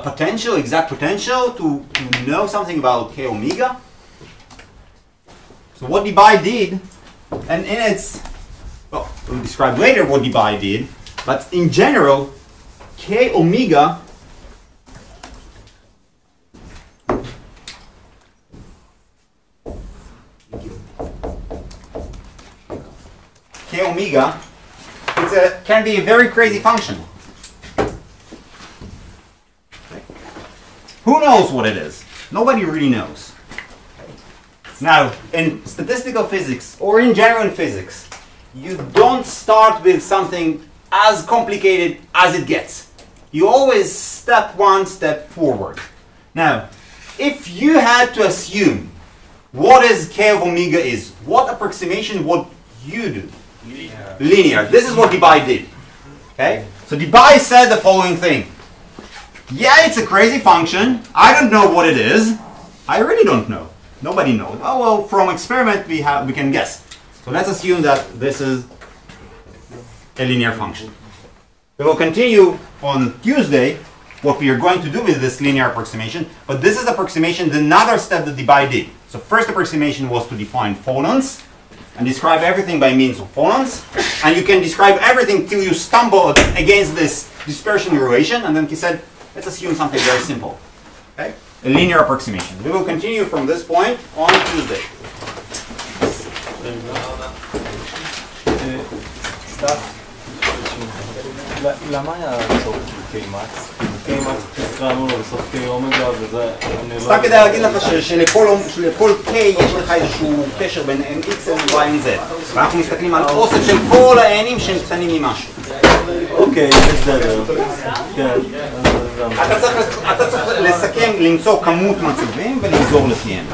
potential, exact potential, to know something about k omega? So what Debye did, and in its, well, we'll describe later what Debye did, but in general, k omega can be a very crazy function. Who knows what it is? Nobody really knows. Now, in statistical physics, or in general in physics, you don't start with something as complicated as it gets. You always step one step forward. Now, if you had to assume what is k of omega is, what approximation would you do? Linear. This is what Debye did. Okay? So Debye said the following thing. Yeah, it's a crazy function. I don't know what it is. I really don't know. Nobody knows. Oh well, from experiment we can guess. So let's assume that this is a linear function. We will continue on Tuesday what we are going to do with this linear approximation, but this is approximation, another step that Debye did. So first approximation was to define phonons and describe everything by means of phonons, and you can describe everything till you stumble against this dispersion relation, and then he said, let's assume something very simple. Okay? A linear approximation. We will continue from this point on Tuesday. סטאס, למה היה צורך ב-K-Max? K-Max תקראנו לו בסוף K-Omega וזה... סתם כדי להגיד לך שלכל K יש לך איזשהו קשר בין X או Y עם Z. ואנחנו מסתכלים על אוסף של כל ה-N'ים שהם קטנים ממשהו. אוקיי, בסדר. כן. אתה צריך לסכם, למצוא כמות מצבים ולגזור לפיהם.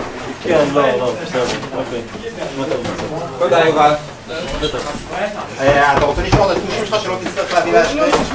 כן, לא, בסדר. אוקיי. תודה יובל. אתה רוצה לשמור את התחושים שלך שלא תצטרך להביא להשתתף?